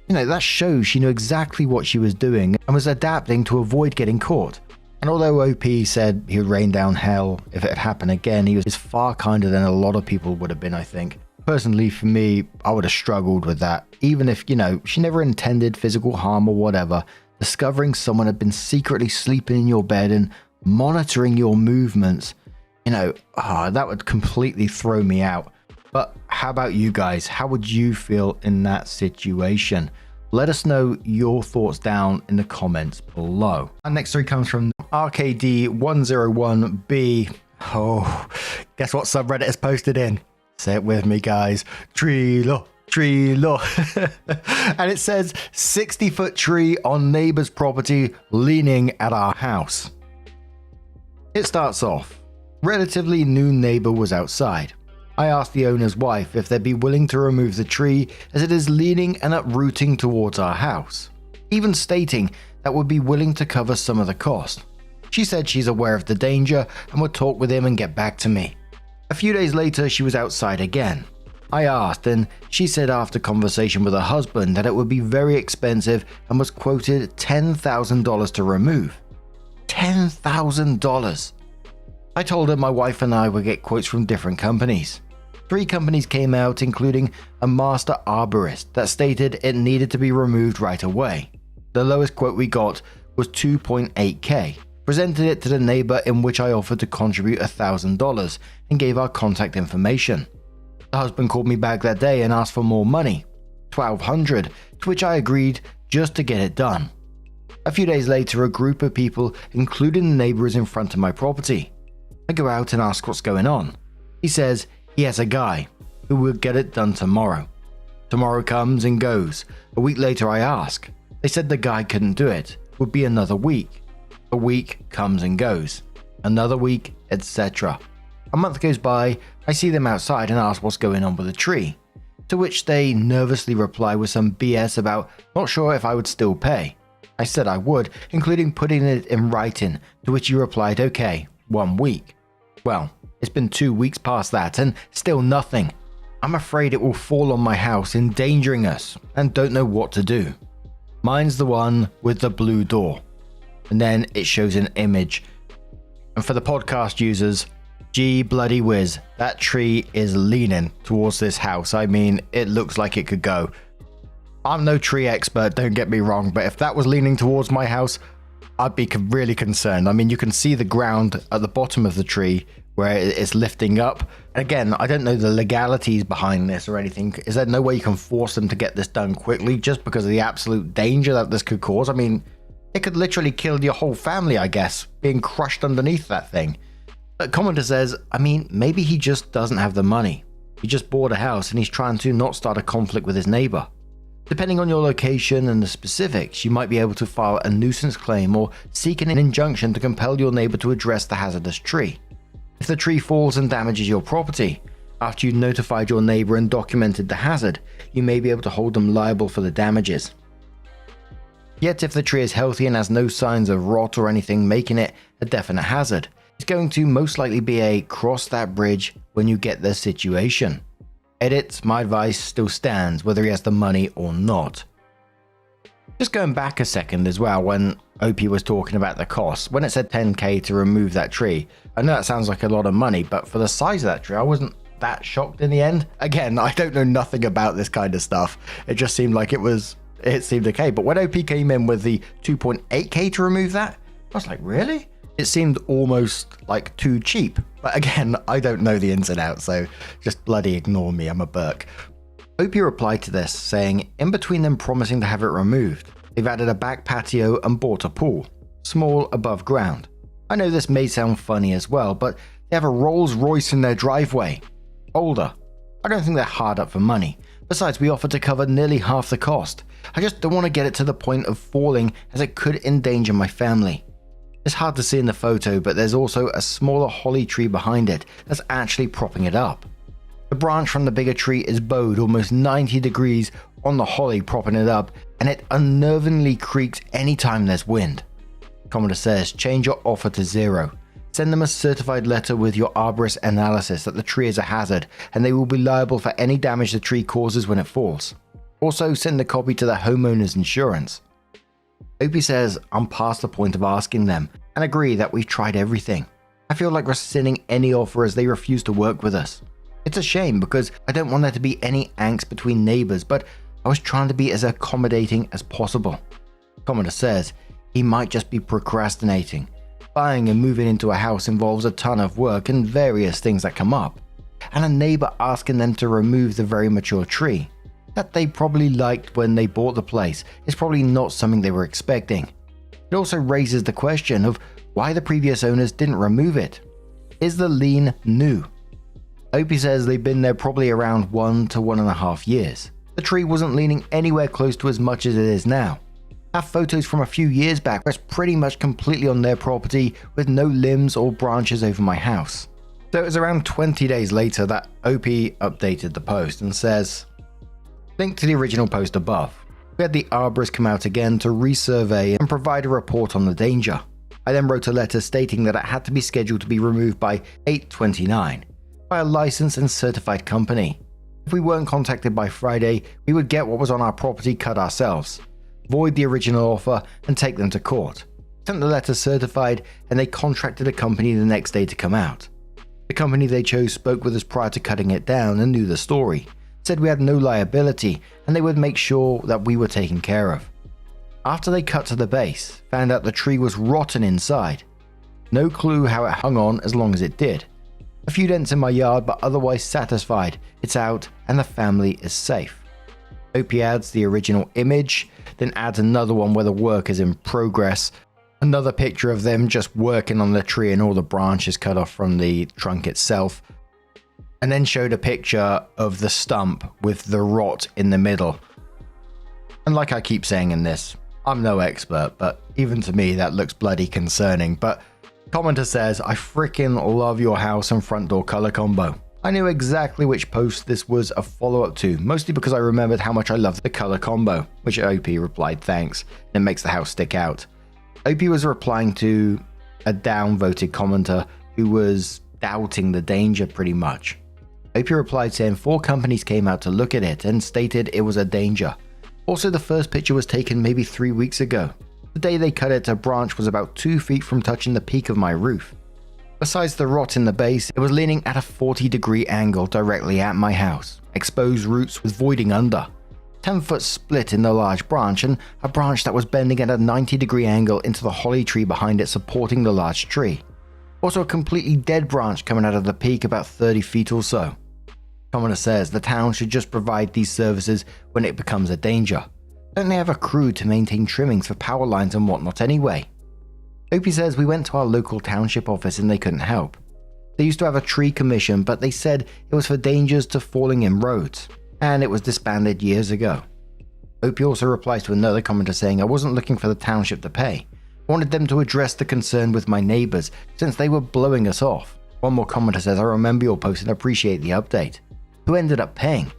that shows she knew exactly what she was doing and was adapting to avoid getting caught. And although OP said he would rain down hell if it had happened again, he was far kinder than a lot of people would have been, I think. Personally, for me, I would have struggled with that. Even if, she never intended physical harm or whatever, discovering someone had been secretly sleeping in your bed and monitoring your movements, that would completely throw me out. But how about you guys? How would you feel in that situation? Let us know your thoughts down in the comments below. Our next story comes from RKD101B. Oh, guess what subreddit is posted in? Say it with me, guys. Tree law. And it says 60-foot tree on neighbor's property leaning at our house. It starts off. Relatively new neighbor was outside. I asked the owner's wife if they'd be willing to remove the tree as it is leaning and uprooting towards our house, even stating that would be willing to cover some of the cost. She said she's aware of the danger and would talk with him and get back to me. A few days later, she was outside again. I asked, and she said after conversation with her husband that it would be very expensive and was quoted $10,000 to remove. $10,000! I told her my wife and I would get quotes from different companies. 3 companies came out, including a master arborist that stated it needed to be removed right away. The lowest quote we got was $2.8K. Presented it to the neighbor, in which I offered to contribute $1,000 and gave our contact information. The husband called me back that day and asked for more money, $1,200, to which I agreed just to get it done. A few days later, a group of people, including the neighbor, is in front of my property. I go out and ask what's going on. He says he has a guy who will get it done tomorrow. Tomorrow comes and goes. A week later I ask. They said the guy couldn't do it. It would be another week. A week comes and goes. Another week, etc. A month goes by. I see them outside and ask what's going on with the tree. To which they nervously reply with some BS about not sure if I would still pay. I said I would, including putting it in writing, to which he replied, okay, 1 week. Well, it's been 2 weeks past that and still nothing. I'm afraid it will fall on my house, endangering us, and don't know what to do. Mine's the one with the blue door. And then it shows an image. And for the podcast users, gee bloody whiz, that tree is leaning towards this house. I mean, it looks like it could go. I'm no tree expert, don't get me wrong, but if that was leaning towards my house, I'd be really concerned. I mean, you can see the ground at the bottom of the tree where it's lifting up. And again, I don't know the legalities behind this or anything. Is there no way you can force them to get this done quickly just because of the absolute danger that this could cause? I mean, it could literally kill your whole family, I guess, being crushed underneath that thing. A commenter says, I mean, maybe he just doesn't have the money. He just bought a house and he's trying to not start a conflict with his neighbor. Depending on your location and the specifics, you might be able to file a nuisance claim or seek an injunction to compel your neighbor to address the hazardous tree. If the tree falls and damages your property, after you've notified your neighbor and documented the hazard, you may be able to hold them liable for the damages. Yet if the tree is healthy and has no signs of rot or anything making it a definite hazard, it's going to most likely be a cross that bridge when you get the situation. Edit, my advice still stands whether he has the money or not. Just going back a second as well, when OP was talking about the cost, when it said 10k to remove that tree, I know that sounds like a lot of money, but for the size of that tree, I wasn't that shocked in the end. Again, I don't know nothing about this kind of stuff. It just seemed like it seemed okay. But when OP came in with the 2.8k to remove that, I was like, really? It seemed almost like too cheap, but again, I don't know the ins and outs, so just bloody ignore me, I'm a Burke. Opie replied to this, saying in between them promising to have it removed, they've added a back patio and bought a pool, small above ground. I know this may sound funny as well, but they have a Rolls Royce in their driveway. Older. I don't think they're hard up for money. Besides, we offered to cover nearly half the cost. I just don't want to get it to the point of falling as it could endanger my family. It's hard to see in the photo, but there's also a smaller holly tree behind it that's actually propping it up. The branch from the bigger tree is bowed almost 90 degrees on the holly propping it up, and it unnervingly creaks anytime there's wind. Commenter says, change your offer to 0. Send them a certified letter with your arborist analysis that the tree is a hazard, and they will be liable for any damage the tree causes when it falls. Also, send a copy to the homeowner's insurance. Opie says, I'm past the point of asking them, and agree that we've tried everything. I feel like rescinding any offer as they refuse to work with us. It's a shame because I don't want there to be any angst between neighbors, but I was trying to be as accommodating as possible. Commenter says, he might just be procrastinating. Buying and moving into a house involves a ton of work and various things that come up. And a neighbor asking them to remove the very mature tree that they probably liked when they bought the place is probably not something they were expecting. It also raises the question of why the previous owners didn't remove it. Is the lien new? Opie says they've been there probably around 1 to 1.5 years. The tree wasn't leaning anywhere close to as much as it is now. I have photos from a few years back where it's pretty much completely on their property with no limbs or branches over my house. So it was around 20 days later that Opie updated the post and says, link to the original post above. We had the arborist come out again to resurvey and provide a report on the danger. I then wrote a letter stating that it had to be scheduled to be removed by 8/29 by a licensed and certified company. If we weren't contacted by Friday, we would get what was on our property cut ourselves, void the original offer, and take them to court. Sent the letter certified, and they contracted a company the next day to come out. The company they chose spoke with us prior to cutting it down and knew the story. Said we had no liability and they would make sure that we were taken care of. After they cut to the base, found out the tree was rotten inside. No clue how it hung on as long as it did. A few dents in my yard, but otherwise satisfied. It's out and the family is safe. Opie adds the original image, then adds another one where the work is in progress. Another picture of them just working on the tree and all the branches cut off from the trunk itself. And then showed a picture of the stump with the rot in the middle. And like I keep saying in this, I'm no expert, but even to me that looks bloody concerning. But commenter says, I freaking love your house and front door color combo. I knew exactly which post this was a follow-up to, mostly because I remembered how much I loved the color combo, which Opie replied thanks, and it makes the house stick out. Opie was replying to a downvoted commenter who was doubting the danger pretty much. Opie replied saying 4 companies came out to look at it and stated it was a danger. Also, the first picture was taken maybe 3 weeks ago. The day they cut it, a branch was about 2 feet from touching the peak of my roof. Besides the rot in the base, it was leaning at a 40-degree angle directly at my house. Exposed roots with voiding under. 10-foot split in the large branch and a branch that was bending at a 90-degree angle into the holly tree behind it supporting the large tree. Also a completely dead branch coming out of the peak about 30 feet or so. Commenter says the town should just provide these services when it becomes a danger. Don't they have a crew to maintain trimmings for power lines and whatnot anyway? Opie says we went to our local township office and they couldn't help. They used to have a tree commission, but they said it was for dangers to falling in roads, and it was disbanded years ago. Opie also replies to another commenter saying I wasn't looking for the township to pay. I wanted them to address the concern with my neighbors since they were blowing us off. One more commenter says I remember your post and appreciate the update. Who ended up paying?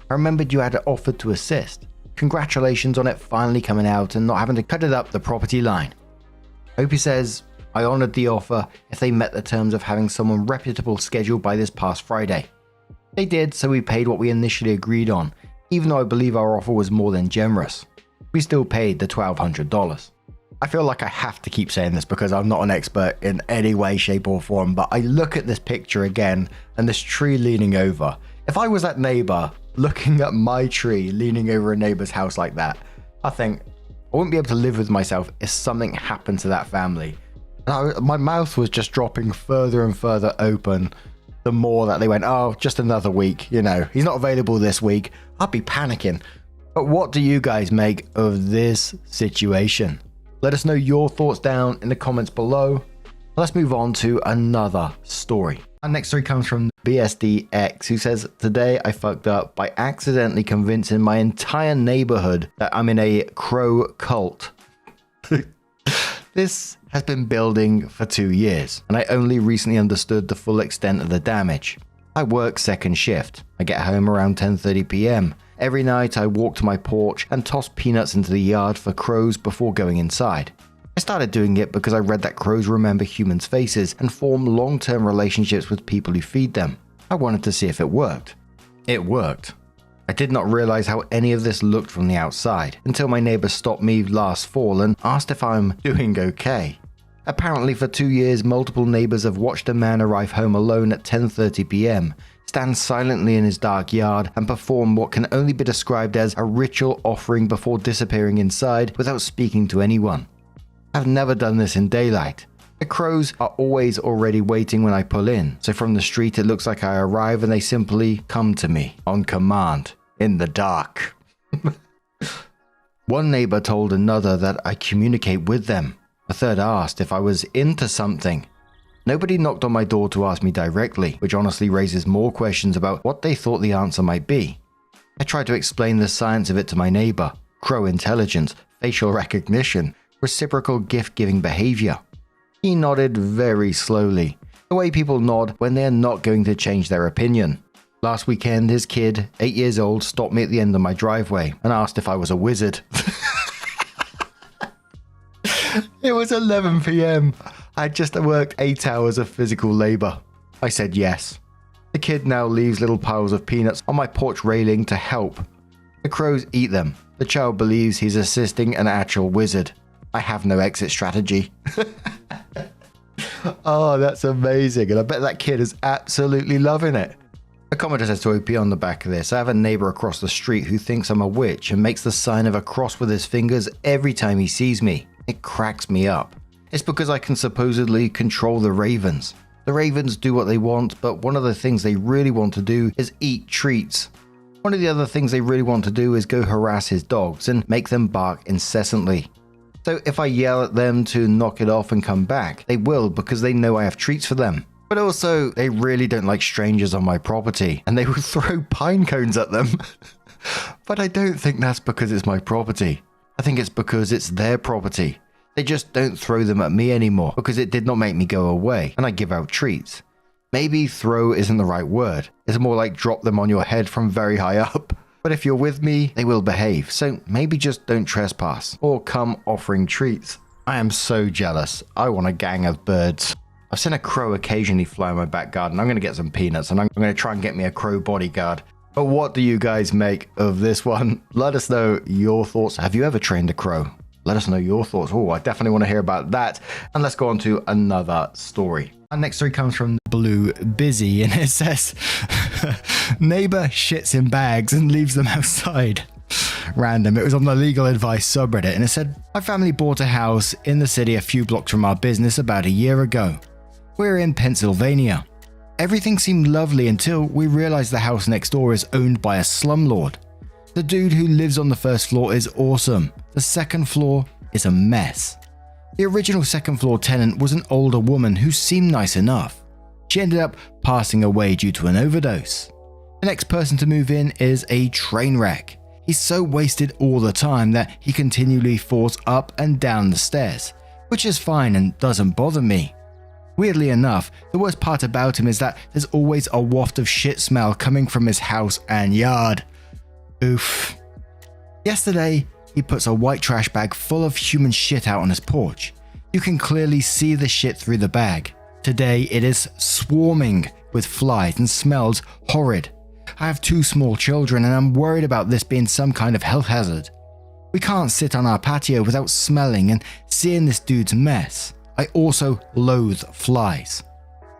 I remembered you had offered to assist. Congratulations on it finally coming out and not having to cut it up the property line. Opie says, I honored the offer if they met the terms of having someone reputable scheduled by this past Friday. They did, so we paid what we initially agreed on, even though I believe our offer was more than generous. We still paid the $1,200. I feel like I have to keep saying this because I'm not an expert in any way, shape or form, but I look at this picture again and this tree leaning over. If I was that neighbor looking at my tree leaning over a neighbor's house like that, I think I wouldn't be able to live with myself if something happened to that family. My mouth was just dropping further and further open the more that they went, oh, just another week, he's not available this week. I'd be panicking. But what do you guys make of this situation? Let us know your thoughts down in the comments below. Let's move on to another story. Our next story comes from BSDX, who says, today I fucked up by accidentally convincing my entire neighborhood that I'm in a crow cult. This has been building for 2 years, and I only recently understood the full extent of the damage. I work second shift. I get home around 10:30 p.m. Every night I walk to my porch and toss peanuts into the yard for crows before going inside. I started doing it because I read that crows remember humans' faces and form long-term relationships with people who feed them. I wanted to see if it worked. It worked. I did not realize how any of this looked from the outside until my neighbor stopped me last fall and asked if I'm doing okay. Apparently for 2 years, multiple neighbors have watched a man arrive home alone at 10:30 p.m., stand silently in his dark yard, and perform what can only be described as a ritual offering before disappearing inside without speaking to anyone. I've never done this in daylight. The crows are always already waiting when I pull in, so from the street it looks like I arrive and they simply come to me on command in the dark. One neighbor told another that I communicate with them. A third asked if I was into something. Nobody knocked on my door to ask me directly, which honestly raises more questions about what they thought the answer might be. I tried to explain the science of it to my neighbor: crow intelligence, facial recognition, reciprocal gift-giving behavior. He nodded very slowly, the way people nod when they are not going to change their opinion. Last weekend, his kid, 8 years old, stopped me at the end of my driveway and asked if I was a wizard. It was 11 p.m. I had just worked 8 hours of physical labor. I said yes. The kid now leaves little piles of peanuts on my porch railing to help. The crows eat them. The child believes he's assisting an actual wizard. I have no exit strategy. Oh, that's amazing. And I bet that kid is absolutely loving it. A commenter says to OP on the back of this, I have a neighbor across the street who thinks I'm a witch and makes the sign of a cross with his fingers every time he sees me. It cracks me up. It's because I can supposedly control the ravens. The ravens do what they want, but one of the things they really want to do is eat treats. One of the other things they really want to do is go harass his dogs and make them bark incessantly. So if I yell at them to knock it off and come back, they will because they know I have treats for them. But also, they really don't like strangers on my property, and they will throw pine cones at them. But I don't think that's because it's my property. I think it's because it's their property. They just don't throw them at me anymore because it did not make me go away, and I give out treats. Maybe throw isn't the right word. It's more like drop them on your head from very high up. But if you're with me, they will behave, so maybe just don't trespass or come offering treats. I am so jealous. I want a gang of birds. I've seen a crow occasionally fly in my back garden. I'm going to get some peanuts and I'm going to try and get me a crow bodyguard. But what do you guys make of this one? Let us know your thoughts. Have you ever trained a crow? Let us know your thoughts. Oh, I definitely want to hear about that. And let's go on to another story. Our next story comes from Blue Busy, and it says, neighbor shits in bags and leaves them outside. Random. It was on the legal advice subreddit, and it said, my family bought a house in the city a few blocks from our business about a year ago. We're in Pennsylvania. Everything seemed lovely until we realized the house next door is owned by a slumlord. The dude who lives on the first floor is awesome. The second floor is a mess. The original second floor tenant was an older woman who seemed nice enough. She ended up passing away due to an overdose. The next person to move in is a train wreck. He's so wasted all the time that he continually falls up and down the stairs, which is fine and doesn't bother me. Weirdly enough, the worst part about him is that there's always a waft of shit smell coming from his house and yard. Oof. Yesterday, he puts a white trash bag full of human shit out on his porch. You can clearly see the shit through the bag. Today, it is swarming with flies and smells horrid. I have 2 small children and I'm worried about this being some kind of health hazard. We can't sit on our patio without smelling and seeing this dude's mess. I also loathe flies.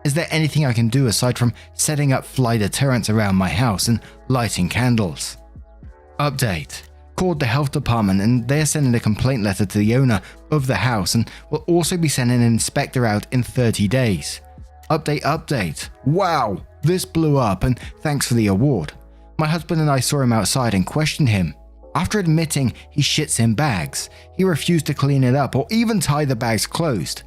Is there anything I can do aside from setting up fly deterrents around my house and lighting candles? Update. called the health department and they're sending a complaint letter to the owner of the house and will also be sending an inspector out in 30 days. Update. Wow, this blew up and thanks for the award. My husband and I saw him outside and questioned him. After admitting he shits in bags, he refused to clean it up or even tie the bags closed.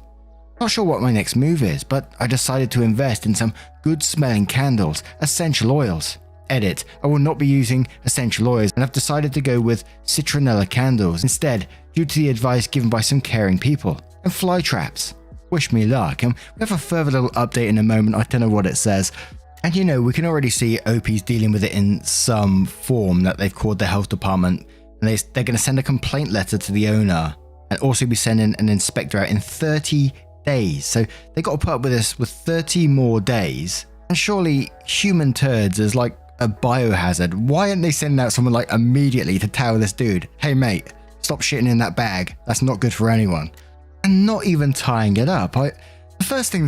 Not sure what my next move is, but I decided to invest in some good smelling candles, essential oils. Edit, I will not be using essential oils and I've decided to go with citronella candles instead due to the advice given by some caring people. And fly traps. Wish me luck, and we have a further little update in a moment. I don't know what it says. And we can already see OP's dealing with it in some form that they've called the health department and they're going to send a complaint letter to the owner and also be sending an inspector out in 30 days. So they got to put up with this with 30 more days. And surely human turds is like a biohazard. Why aren't they sending out someone like immediately to tell this dude, hey mate, stop shitting in that bag. That's not good for anyone. And not even tying it up. The first thing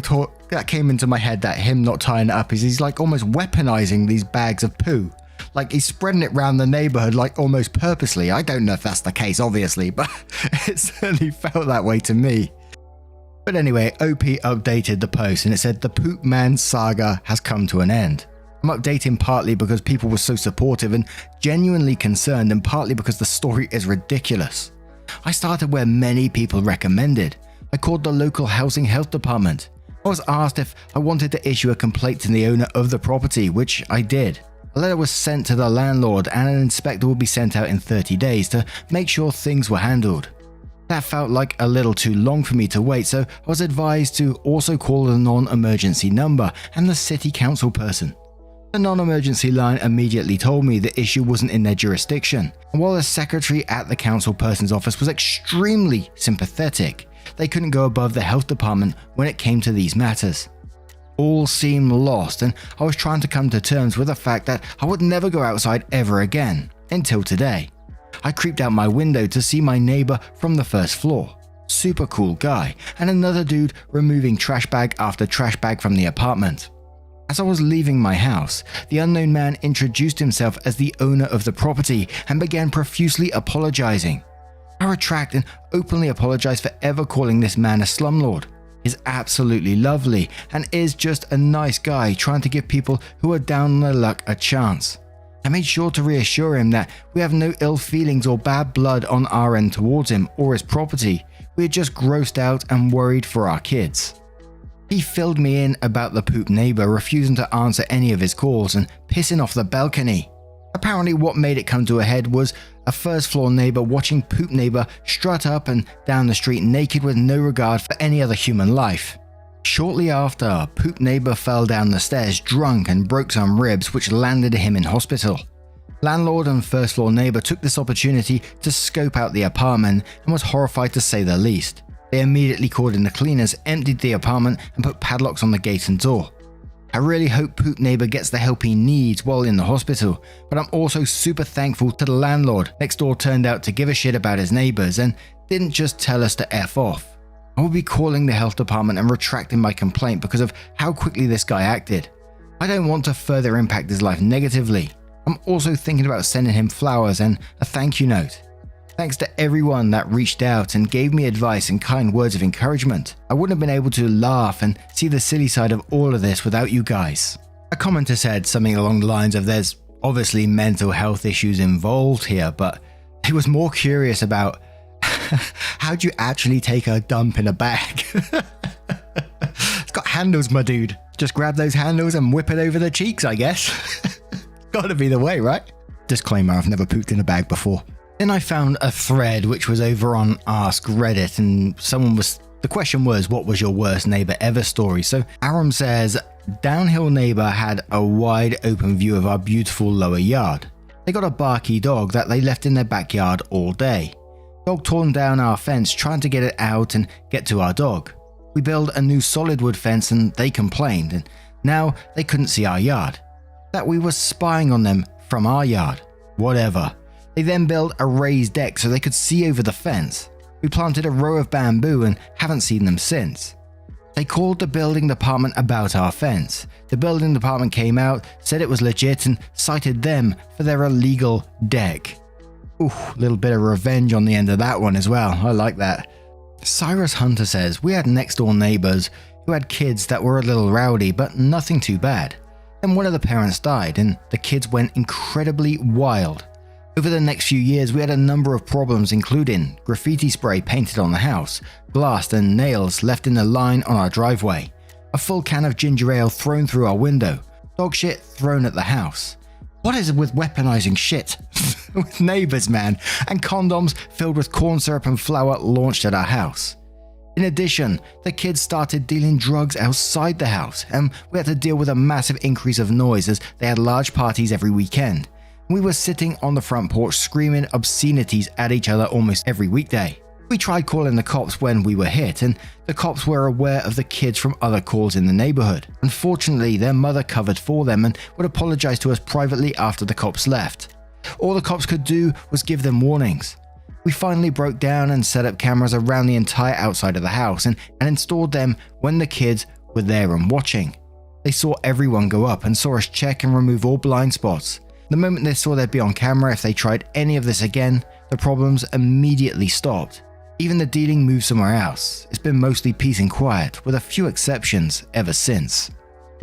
that came into my head that him not tying it up is he's like almost weaponizing these bags of poo. Like he's spreading it around the neighborhood like almost purposely. I don't know if that's the case obviously, but it certainly felt that way to me. But anyway, OP updated the post and it said the Poop Man saga has come to an end. I'm updating partly because people were so supportive and genuinely concerned and partly because the story is ridiculous. I started where many people recommended. I called the local housing health department. I was asked if I wanted to issue a complaint to the owner of the property, which I did. A letter was sent to the landlord and an inspector would be sent out in 30 days to make sure things were handled. That felt like a little too long for me to wait, so I was advised to also call the non-emergency number and the city council person. The non-emergency line immediately told me the issue wasn't in their jurisdiction, and while the secretary at the council person's office was extremely sympathetic, they couldn't go above the health department when it came to these matters. All seemed lost, and I was trying to come to terms with the fact that I would never go outside ever again, until today. I creeped out my window to see my neighbor from the first floor. Super cool guy, and another dude removing trash bag after trash bag from the apartment. As I was leaving my house, the unknown man introduced himself as the owner of the property and began profusely apologizing. I retract and openly apologize for ever calling this man a slumlord. He's absolutely lovely and is just a nice guy trying to give people who are down on their luck a chance. I made sure to reassure him that we have no ill feelings or bad blood on our end towards him or his property. We are just grossed out and worried for our kids. He filled me in about the poop neighbor refusing to answer any of his calls and pissing off the balcony. Apparently what made it come to a head was a first floor neighbor watching poop neighbor strut up and down the street naked with no regard for any other human life. Shortly after, poop neighbor fell down the stairs drunk and broke some ribs which landed him in hospital. Landlord and first floor neighbor took this opportunity to scope out the apartment and was horrified to say the least. They immediately called in the cleaners, emptied the apartment and put padlocks on the gate and door. I really hope poop neighbor gets the help he needs while in the hospital, but I'm also super thankful to the landlord next door turned out to give a shit about his neighbors and didn't just tell us to F off. I will be calling the health department and retracting my complaint because of how quickly this guy acted. I don't want to further impact his life negatively. I'm also thinking about sending him flowers and a thank you note. Thanks to everyone that reached out and gave me advice and kind words of encouragement. I wouldn't have been able to laugh and see the silly side of all of this without you guys. A commenter said something along the lines of there's obviously mental health issues involved here, but he was more curious about how'd you actually take a dump in a bag? It's got handles, my dude. Just grab those handles and whip it over the cheeks, I guess. Gotta be the way, right? Disclaimer, I've never pooped in a bag before. Then I found a thread which was over on Ask Reddit and the question was, what was your worst neighbor ever story? So Aram says, downhill neighbor had a wide open view of our beautiful lower yard. They got a barky dog that they left in their backyard all day. Dog torn down our fence trying to get it out and get to our dog. We built a new solid wood fence and they complained, and now they couldn't see our yard. That we were spying on them from our yard. Whatever. They then built a raised deck so they could see over the fence. We planted a row of bamboo and haven't seen them since. They called the building department about our fence. The building department came out, said it was legit and cited them for their illegal deck. Ooh, a little bit of revenge on the end of that one as well. I like that. Cyrus Hunter says, we had next door neighbors who had kids that were a little rowdy, but nothing too bad. Then one of the parents died and the kids went incredibly wild. Over the next few years, we had a number of problems, including graffiti spray painted on the house, glass and nails left in the line on our driveway, a full can of ginger ale thrown through our window, dog shit thrown at the house. What is it with weaponizing shit with neighbors, man? And condoms filled with corn syrup and flour launched at our house. In addition, the kids started dealing drugs outside the house, and we had to deal with a massive increase of noise as they had large parties every weekend. We were sitting on the front porch screaming obscenities at each other almost every weekday. We tried calling the cops when we were hit, and the cops were aware of the kids from other calls in the neighborhood. Unfortunately, their mother covered for them and would apologize to us privately after the cops left. All the cops could do was give them warnings. We finally broke down and set up cameras around the entire outside of the house and installed them when the kids were there and watching. They saw everyone go up and saw us check and remove all blind spots. The moment they saw they'd be on camera if they tried any of this again, the problems immediately stopped. Even the dealing moved somewhere else. It's been mostly peace and quiet, with a few exceptions ever since.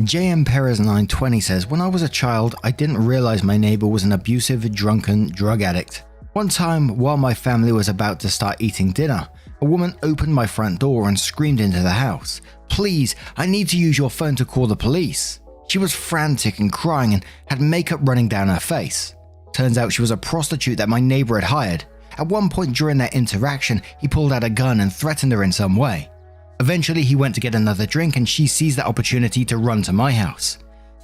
JM Perez 920 says, when I was a child, I didn't realize my neighbor was an abusive, drunken drug addict. One time, while my family was about to start eating dinner, a woman opened my front door and screamed into the house, "Please, I need to use your phone to call the police." She was frantic and crying and had makeup running down her face. Turns out she was a prostitute that my neighbor had hired. At one point during their interaction, he pulled out a gun and threatened her in some way. Eventually, he went to get another drink and she seized that opportunity to run to my house.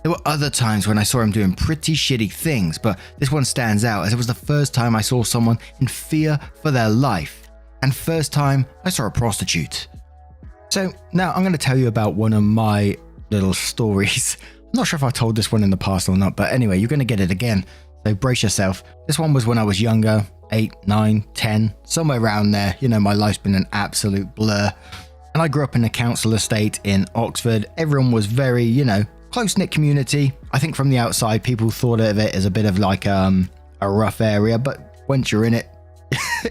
There were other times when I saw him doing pretty shitty things, but this one stands out as it was the first time I saw someone in fear for their life, and first time I saw a prostitute. So now I'm going to tell you about one of my little stories. I'm not sure if I told this one in the past or not, but anyway, you're going to get it again, so brace yourself. This one was when I was younger, 8, 9, 10, somewhere around there. You know, my life's been an absolute blur. And I grew up in a council estate in Oxford. Everyone was very, close-knit community. I think from the outside, people thought of it as a bit of like a rough area, but once you're in it,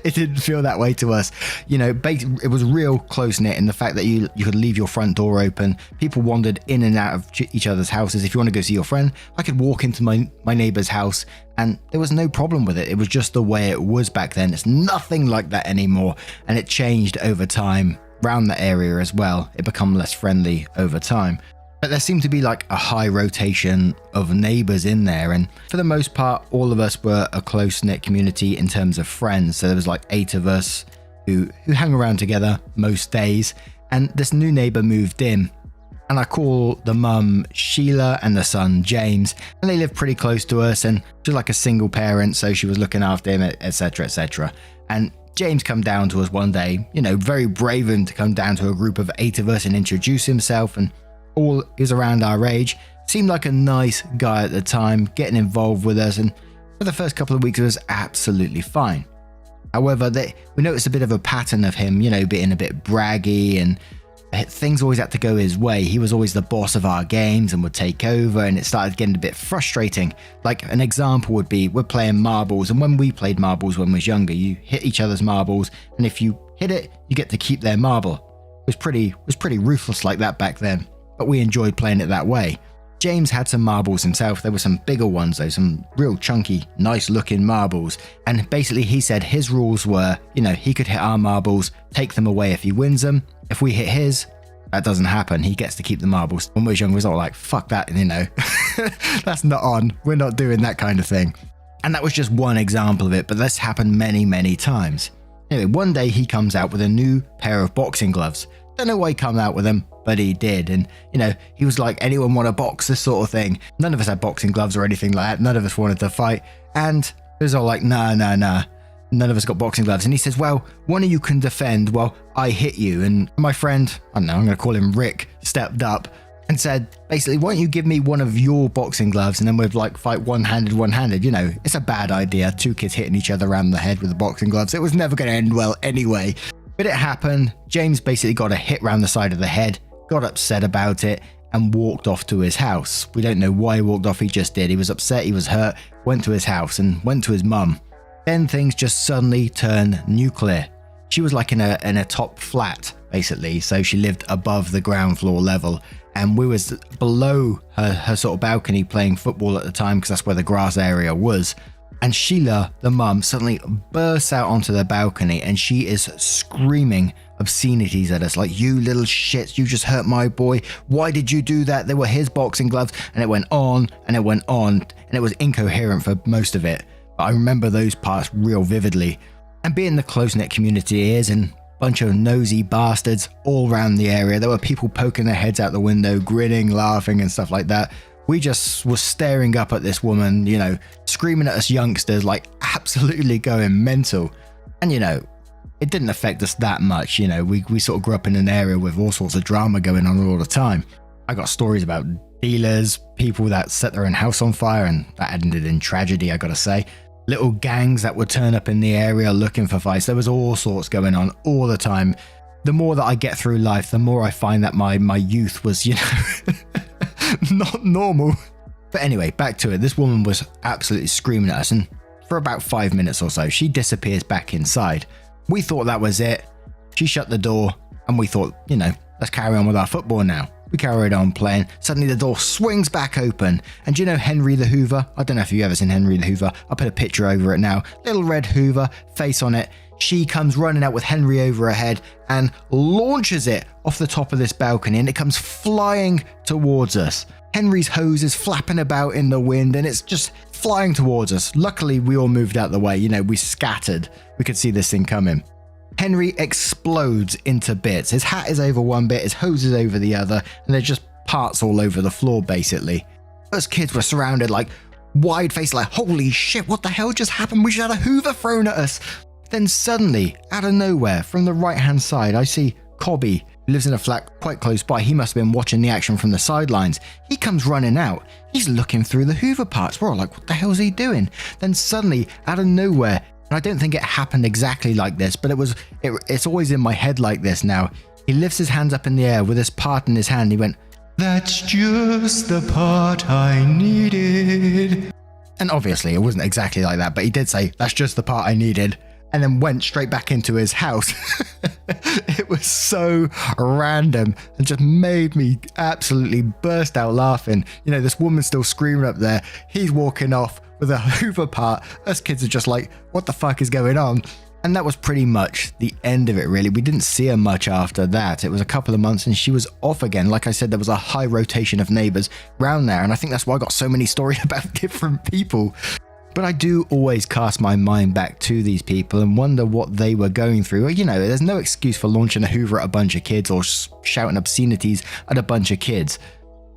it didn't feel that way to us. It was real close-knit in the fact that you could leave your front door open. People wandered in and out of each other's houses. If you want to go see your friend, I could walk into my neighbor's house and there was no problem with it. It was just the way it was back then. It's nothing like that anymore, and it changed over time around the area as well. It became less friendly over time. But there seemed to be like a high rotation of neighbors in there, and for the most part, all of us were a close-knit community in terms of friends. So there was like 8 of us who hung around together most days, and this new neighbor moved in. And I call the mum Sheila and the son James, and they lived pretty close to us, and she was like a single parent, so she was looking after him, etc., etc. And James come down to us one day, very brave of him to come down to a group of 8 of us and introduce himself, and all is around our age. Seemed like a nice guy at the time, getting involved with us, and for the first couple of weeks it was absolutely fine. However, we noticed a bit of a pattern of him, being a bit braggy, and things always had to go his way. He was always the boss of our games and would take over, and it started getting a bit frustrating. Like an example would be, we're playing marbles, and when we played marbles when we was younger, you hit each other's marbles, and if you hit it, you get to keep their marble. It was pretty ruthless like that back then, but we enjoyed playing it that way. James had some marbles himself. There were some bigger ones though, some real chunky, nice looking marbles. And basically he said his rules were, he could hit our marbles, take them away if he wins them. If we hit his, that doesn't happen. He gets to keep the marbles. When we were young, we was all like, fuck that, that's not on. We're not doing that kind of thing. And that was just one example of it, but this happened many, many times. Anyway, one day he comes out with a new pair of boxing gloves. Don't know why he came out with them, but he did. And, he was like, anyone want to box, this sort of thing. None of us had boxing gloves or anything like that. None of us wanted to fight. And it was all like, nah. None of us got boxing gloves. And he says, well, one of you can defend while I hit you. And my friend, I don't know, I'm going to call him Rick, stepped up and said, basically, why don't you give me one of your boxing gloves and then we'd like fight one-handed. It's a bad idea. 2 kids hitting each other around the head with the boxing gloves. It was never going to end well anyway. But it happened. James basically got a hit round the side of the head, got upset about it, and walked off to his house. We don't know why he walked off, he just did. He was upset, he was hurt, went to his house and went to his mum. Then things just suddenly turned nuclear. She was like in a top flat, basically, so she lived above the ground floor level, and we was below her sort of balcony playing football at the time because that's where the grass area was. And Sheila, the mum, suddenly bursts out onto the balcony and she is screaming obscenities at us like, "You little shits, you just hurt my boy. Why did you do that? They were his boxing gloves." And it went on and it went on, and it was incoherent for most of it. But I remember those parts real vividly. And being the close-knit community it is, and bunch of nosy bastards all around the area, there were people poking their heads out the window, grinning, laughing and stuff like that. We just were staring up at this woman, you know, screaming at us youngsters, like absolutely going mental. And, you know, it didn't affect us that much. You know, we sort of grew up in an area with all sorts of drama going on all the time. I got stories about dealers, people that set their own house on fire, and that ended in tragedy, I gotta say. Little gangs that would turn up in the area looking for fights. There was all sorts going on all the time. The more that I get through life, the more I find that my youth was, you know, not normal. But anyway, back to it. This woman was absolutely screaming at us, and for about 5 minutes or so, she disappears back inside. We thought that was it. She shut the door, and we thought, you know, let's carry on with our football now. We carried on playing. Suddenly the door swings back open. And do you know Henry the Hoover? I don't know if you've ever seen Henry the Hoover. I'll put a picture over it now. Little red Hoover, face on it. She comes running out with Henry over her head and launches it off the top of this balcony, and it comes flying towards us. Henry's hose is flapping about in the wind and it's just flying towards us. Luckily, we all moved out the way. You know, we scattered. We could see this thing coming. Henry explodes into bits. His hat is over one bit, his hose is over the other, and there's just parts all over the floor, basically. Us kids were surrounded, like, wide-faced, like, holy shit, what the hell just happened? We just had a Hoover thrown at us. Then suddenly, out of nowhere, from the right-hand side, I see Cobby, who lives in a flat quite close by. He must have been watching the action from the sidelines. He comes running out. He's looking through the Hoover parts. We're all like, what the hell's he doing? Then suddenly, out of nowhere, and I don't think it happened exactly like this, but it's always in my head like this now. He lifts his hands up in the air with his part in his hand. He went, "That's just the part I needed." And obviously, it wasn't exactly like that, but he did say, "That's just the part I needed," and then went straight back into his house. It was so random and just made me absolutely burst out laughing. You know, this woman's still screaming up there. He's walking off with a Hoover part. Us kids are just like, what the fuck is going on? And that was pretty much the end of it, really. We didn't see her much after that. It was a couple of months and she was off again. Like I said, there was a high rotation of neighbors around there, and I think that's why I got so many stories about different people. But I do always cast my mind back to these people and wonder what they were going through. You know, there's no excuse for launching a Hoover at a bunch of kids or shouting obscenities at a bunch of kids.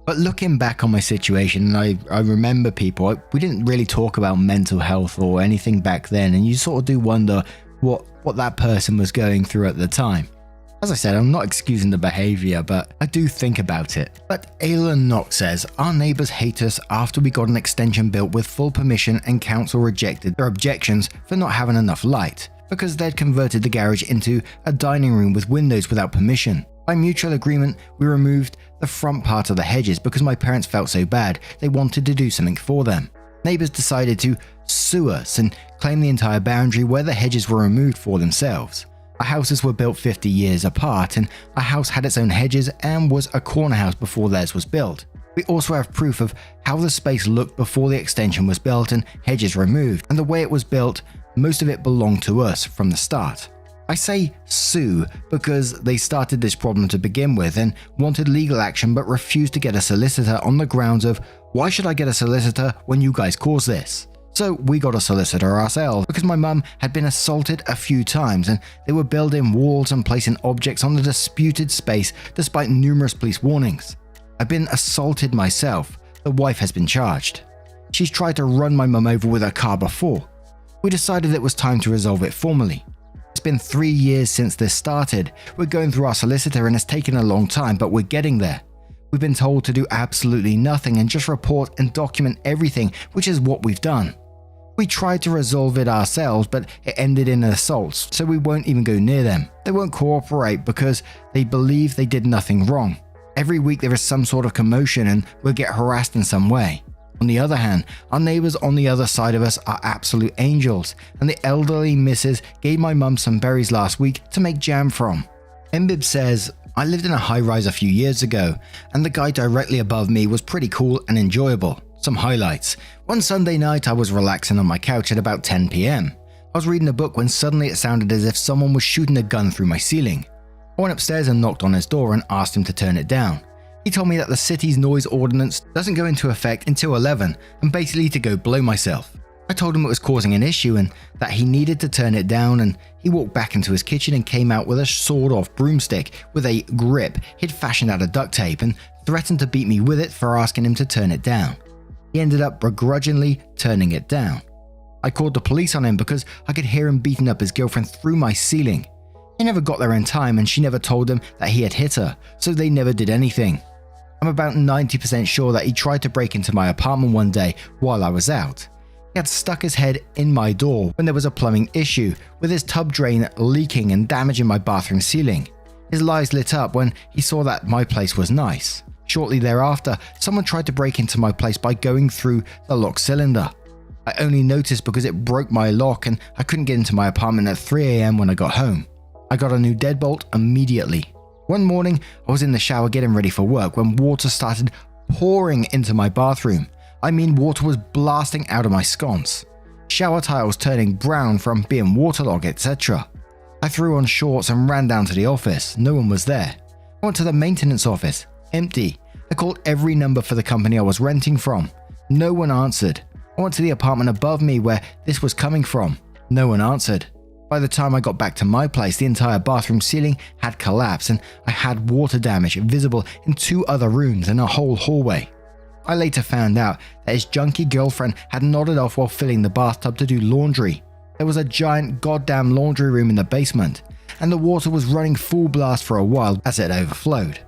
But looking back on my situation, and I remember people, we didn't really talk about mental health or anything back then, and you sort of do wonder what that person was going through at the time. As I said, I'm not excusing the behaviour, but I do think about it. But Ayla Knox says, our neighbours hate us after we got an extension built with full permission and council rejected their objections for not having enough light, because they'd converted the garage into a dining room with windows without permission. By mutual agreement, we removed the front part of the hedges because my parents felt so bad they wanted to do something for them. Neighbours decided to sue us and claim the entire boundary where the hedges were removed for themselves. Our houses were built 50 years apart, and our house had its own hedges and was a corner house before theirs was built. We also have proof of how the space looked before the extension was built and hedges removed, and the way it was built, most of it belonged to us from the start. I say sue because they started this problem to begin with and wanted legal action but refused to get a solicitor on the grounds of, why should I get a solicitor when you guys caused this? So we got a solicitor ourselves because my mum had been assaulted a few times and they were building walls and placing objects on the disputed space despite numerous police warnings. I've been assaulted myself. The wife has been charged. She's tried to run my mum over with her car before. We decided it was time to resolve it formally. It's been 3 years since this started. We're going through our solicitor and it's taken a long time, but we're getting there. We've been told to do absolutely nothing and just report and document everything, which is what we've done. We tried to resolve it ourselves, but it ended in assaults, so we won't even go near them. They won't cooperate because they believe they did nothing wrong. Every week there is some sort of commotion and we'll get harassed in some way. On the other hand, our neighbours on the other side of us are absolute angels, and the elderly missus gave my mum some berries last week to make jam from. Mbib says, I lived in a high-rise a few years ago, and the guy directly above me was pretty cool and enjoyable. Some highlights. One Sunday night I was relaxing on my couch at about 10 PM. I was reading a book when suddenly it sounded as if someone was shooting a gun through my ceiling. I went upstairs and knocked on his door and asked him to turn it down. He told me that the city's noise ordinance doesn't go into effect until 11 and basically to go blow myself. I told him it was causing an issue and that he needed to turn it down, and he walked back into his kitchen and came out with a sawed-off broomstick with a grip he'd fashioned out of duct tape and threatened to beat me with it for asking him to turn it down. He ended up begrudgingly turning it down. I called the police on him because I could hear him beating up his girlfriend through my ceiling. He never got there in time and she never told him that he had hit her, so they never did anything. I'm about 90% sure that he tried to break into my apartment one day while I was out. He had stuck his head in my door when there was a plumbing issue, with his tub drain leaking and damaging my bathroom ceiling. His lies lit up when he saw that my place was nice. Shortly thereafter, someone tried to break into my place by going through the lock cylinder. I only noticed because it broke my lock and I couldn't get into my apartment at 3 AM when I got home. I got a new deadbolt immediately. One morning, I was in the shower getting ready for work when water started pouring into my bathroom. I mean, water was blasting out of my sconce. Shower tiles turning brown from being waterlogged, etc. I threw on shorts and ran down to the office. No one was there. I went to the maintenance office. Empty. I called every number for the company I was renting from. No one answered. I went to the apartment above me where this was coming from. No one answered. By the time I got back to my place, the entire bathroom ceiling had collapsed and I had water damage visible in 2 other rooms and a whole hallway. I later found out that his junkie girlfriend had nodded off while filling the bathtub to do laundry. There was a giant goddamn laundry room in the basement, and the water was running full blast for a while as it overflowed.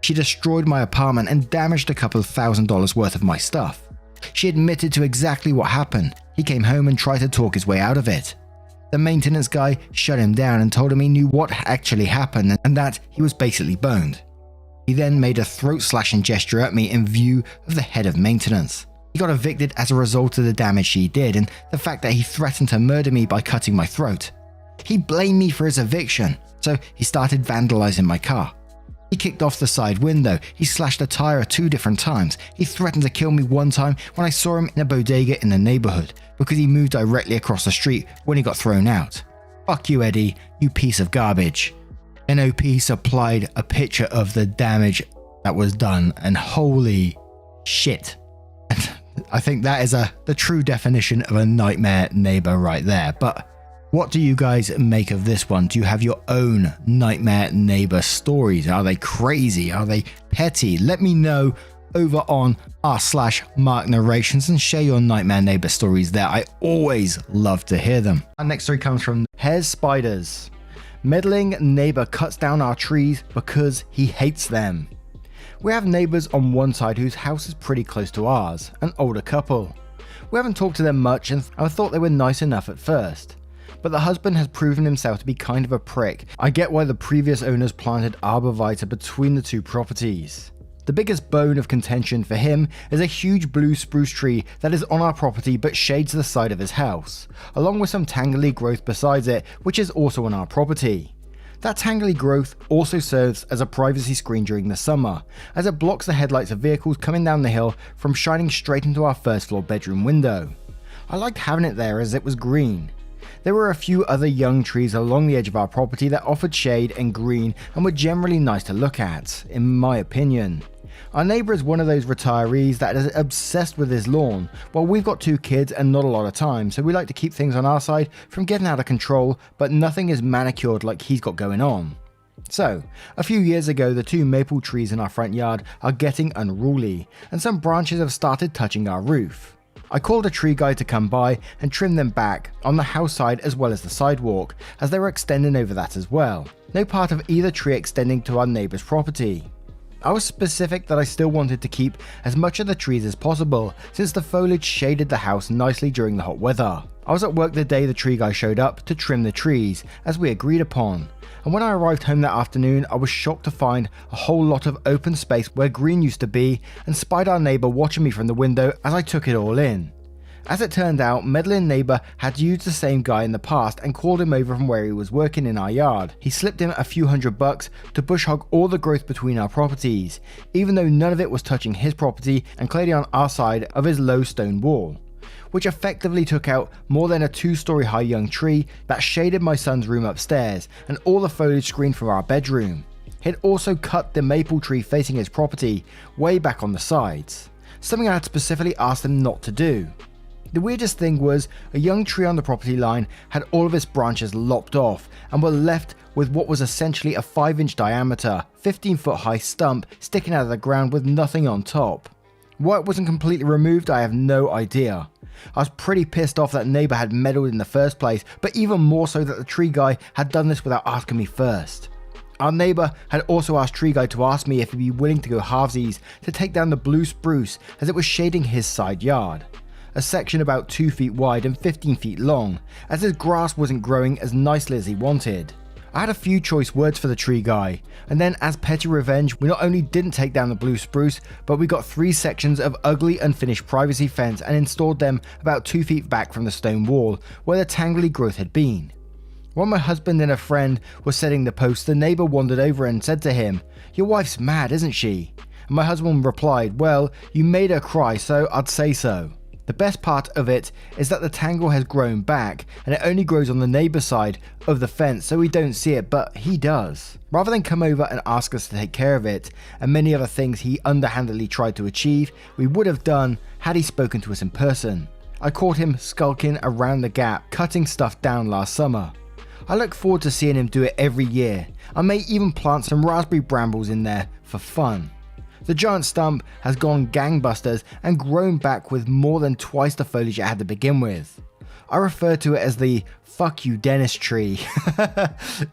She destroyed my apartment and damaged a couple of $1,000 worth of my stuff. She admitted to exactly what happened. He came home and tried to talk his way out of it. The maintenance guy shut him down and told him he knew what actually happened and that he was basically boned. He then made a throat-slashing gesture at me in view of the head of maintenance. He got evicted as a result of the damage he did and the fact that he threatened to murder me by cutting my throat. He blamed me for his eviction, so he started vandalizing my car. He kicked off the side window, he slashed a tire 2 different times, he threatened to kill me one time when I saw him in a bodega in the neighborhood because he moved directly across the street when he got thrown out. Fuck you, Eddie, you piece of garbage. NOP supplied a picture of the damage that was done, and holy shit. I think that is the true definition of a nightmare neighbor right there. But what do you guys make of this one? Do you have your own nightmare neighbor stories? Are they crazy? Are they petty? Let me know over on r/Mark Narrations and share your nightmare neighbor stories there. I always love to hear them. Our next story comes from Hares Spiders. Meddling neighbor cuts down our trees because he hates them. We have neighbors on one side whose house is pretty close to ours, an older couple. We haven't talked to them much and I thought they were nice enough at first. But the husband has proven himself to be kind of a prick. I get why the previous owners planted arborvitae between the 2 properties. The biggest bone of contention for him is a huge blue spruce tree that is on our property but shades the side of his house, along with some tangly growth besides it, which is also on our property. That tangly growth also serves as a privacy screen during the summer, as it blocks the headlights of vehicles coming down the hill from shining straight into our first floor bedroom window. I liked having it there as it was green. There were a few other young trees along the edge of our property that offered shade and green and were generally nice to look at, in my opinion. Our neighbour is one of those retirees that is obsessed with his lawn, while we've got 2 kids and not a lot of time, so we like to keep things on our side from getting out of control, but nothing is manicured like he's got going on. So, a few years ago the 2 maple trees in our front yard are getting unruly, and some branches have started touching our roof. I called a tree guy to come by and trim them back on the house side as well as the sidewalk, as they were extending over that as well. No part of either tree extending to our neighbour's property. I was specific that I still wanted to keep as much of the trees as possible since the foliage shaded the house nicely during the hot weather. I was at work the day the tree guy showed up to trim the trees, as we agreed upon, and when I arrived home that afternoon I was shocked to find a whole lot of open space where green used to be, and spied our neighbour watching me from the window as I took it all in. As it turned out, meddling neighbour had used the same guy in the past and called him over from where he was working in our yard. He slipped him a few $100 to bush hog all the growth between our properties, even though none of it was touching his property and clearly on our side of his low stone wall, which effectively took out more than a 2-story high young tree that shaded my son's room upstairs and all the foliage screened from our bedroom. He'd also cut the maple tree facing his property way back on the sides, something I had specifically asked him not to do. The weirdest thing was a young tree on the property line had all of its branches lopped off and were left with what was essentially a 5-inch diameter, 15-foot high stump sticking out of the ground with nothing on top. Why it wasn't completely removed, I have no idea. I was pretty pissed off that neighbour had meddled in the first place, but even more so that the tree guy had done this without asking me first. Our neighbour had also asked tree guy to ask me if he'd be willing to go halvesies to take down the blue spruce as it was shading his side yard, a section about 2 feet wide and 15 feet long, as his grass wasn't growing as nicely as he wanted. I had a few choice words for the tree guy, and then as petty revenge we not only didn't take down the blue spruce, but we got 3 sections of ugly unfinished privacy fence and installed them about 2 feet back from the stone wall where the tangly growth had been. While my husband and a friend were setting the post, the neighbour wandered over and said to him, "Your wife's mad, isn't she?" And my husband replied, "Well, you made her cry, so I'd say so." The best part of it is that the tangle has grown back and it only grows on the neighbour's side of the fence, so we don't see it, but he does. Rather than come over and ask us to take care of it, and many other things he underhandedly tried to achieve, we would have done had he spoken to us in person. I caught him skulking around the gap, cutting stuff down last summer. I look forward to seeing him do it every year. I may even plant some raspberry brambles in there for fun. The giant stump has gone gangbusters and grown back with more than twice the foliage it had to begin with. I refer to it as the "fuck you Dennis tree."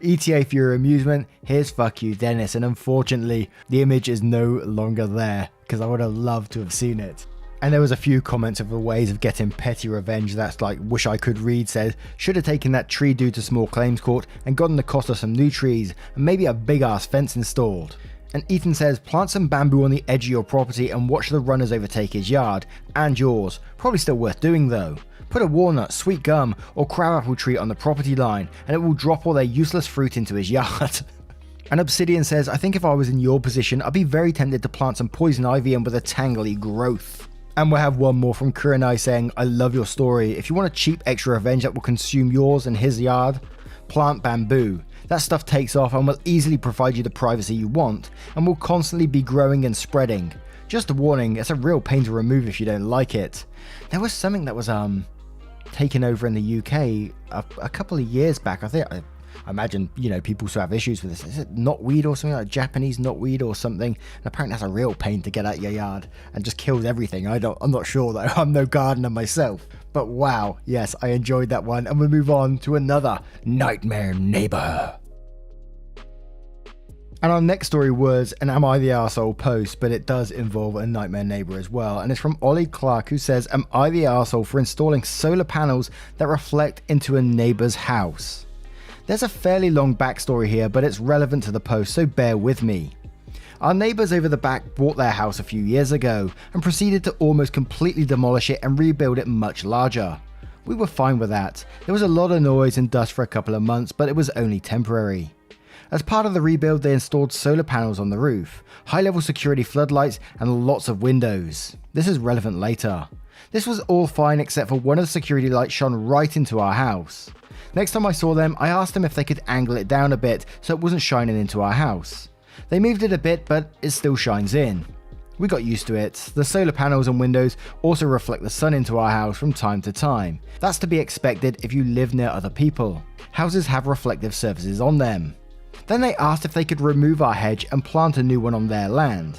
ETA for your amusement, here's "fuck you Dennis," and unfortunately the image is no longer there because I would have loved to have seen it. And there was a few comments of the ways of getting petty revenge that's like "wish I could read" said, "should have taken that tree dude to small claims court and gotten the cost of some new trees and maybe a big ass fence installed." And Ethan says, "Plant some bamboo on the edge of your property and watch the runners overtake his yard and yours. Probably still worth doing though. Put a walnut, sweet gum or crabapple tree on the property line and it will drop all their useless fruit into his yard." And Obsidian says, "I think if I was in your position I'd be very tempted to plant some poison ivy in with a tangly growth." And we'll have one more from Kurenai saying, "I love your story. If you want a cheap extra revenge that will consume yours and his yard, plant bamboo. That stuff takes off and will easily provide you the privacy you want and will constantly be growing and spreading. Just a warning, it's a real pain to remove if you don't like it." There was something that was taken over in the UK a couple of years back. I imagine, people still have issues with this. Is it knotweed or something, like Japanese knotweed or something? And apparently that's a real pain to get out your yard and just kills everything. I'm not sure though. I'm no gardener myself. But wow, yes, I enjoyed that one. And we'll move on to another Nightmare Neighbor. And our next story was an Am I the Arsehole post, but it does involve a nightmare neighbor as well. And it's from Ollie Clark, who says, "Am I the arsehole for installing solar panels that reflect into a neighbor's house?" There's a fairly long backstory here, but it's relevant to the post, so bear with me. Our neighbours over the back bought their house a few years ago and proceeded to almost completely demolish it and rebuild it much larger. We were fine with that. There was a lot of noise and dust for a couple of months, but it was only temporary. As part of the rebuild, they installed solar panels on the roof, high-level security floodlights, and lots of windows. This is relevant later. This was all fine except for one of the security lights shone right into our house. Next time I saw them, I asked them if they could angle it down a bit so it wasn't shining into our house. They moved it a bit, but it still shines in. We got used to it. The solar panels and windows also reflect the sun into our house from time to time. That's to be expected if you live near other people. Houses have reflective surfaces on them. Then they asked if they could remove our hedge and plant a new one on their land.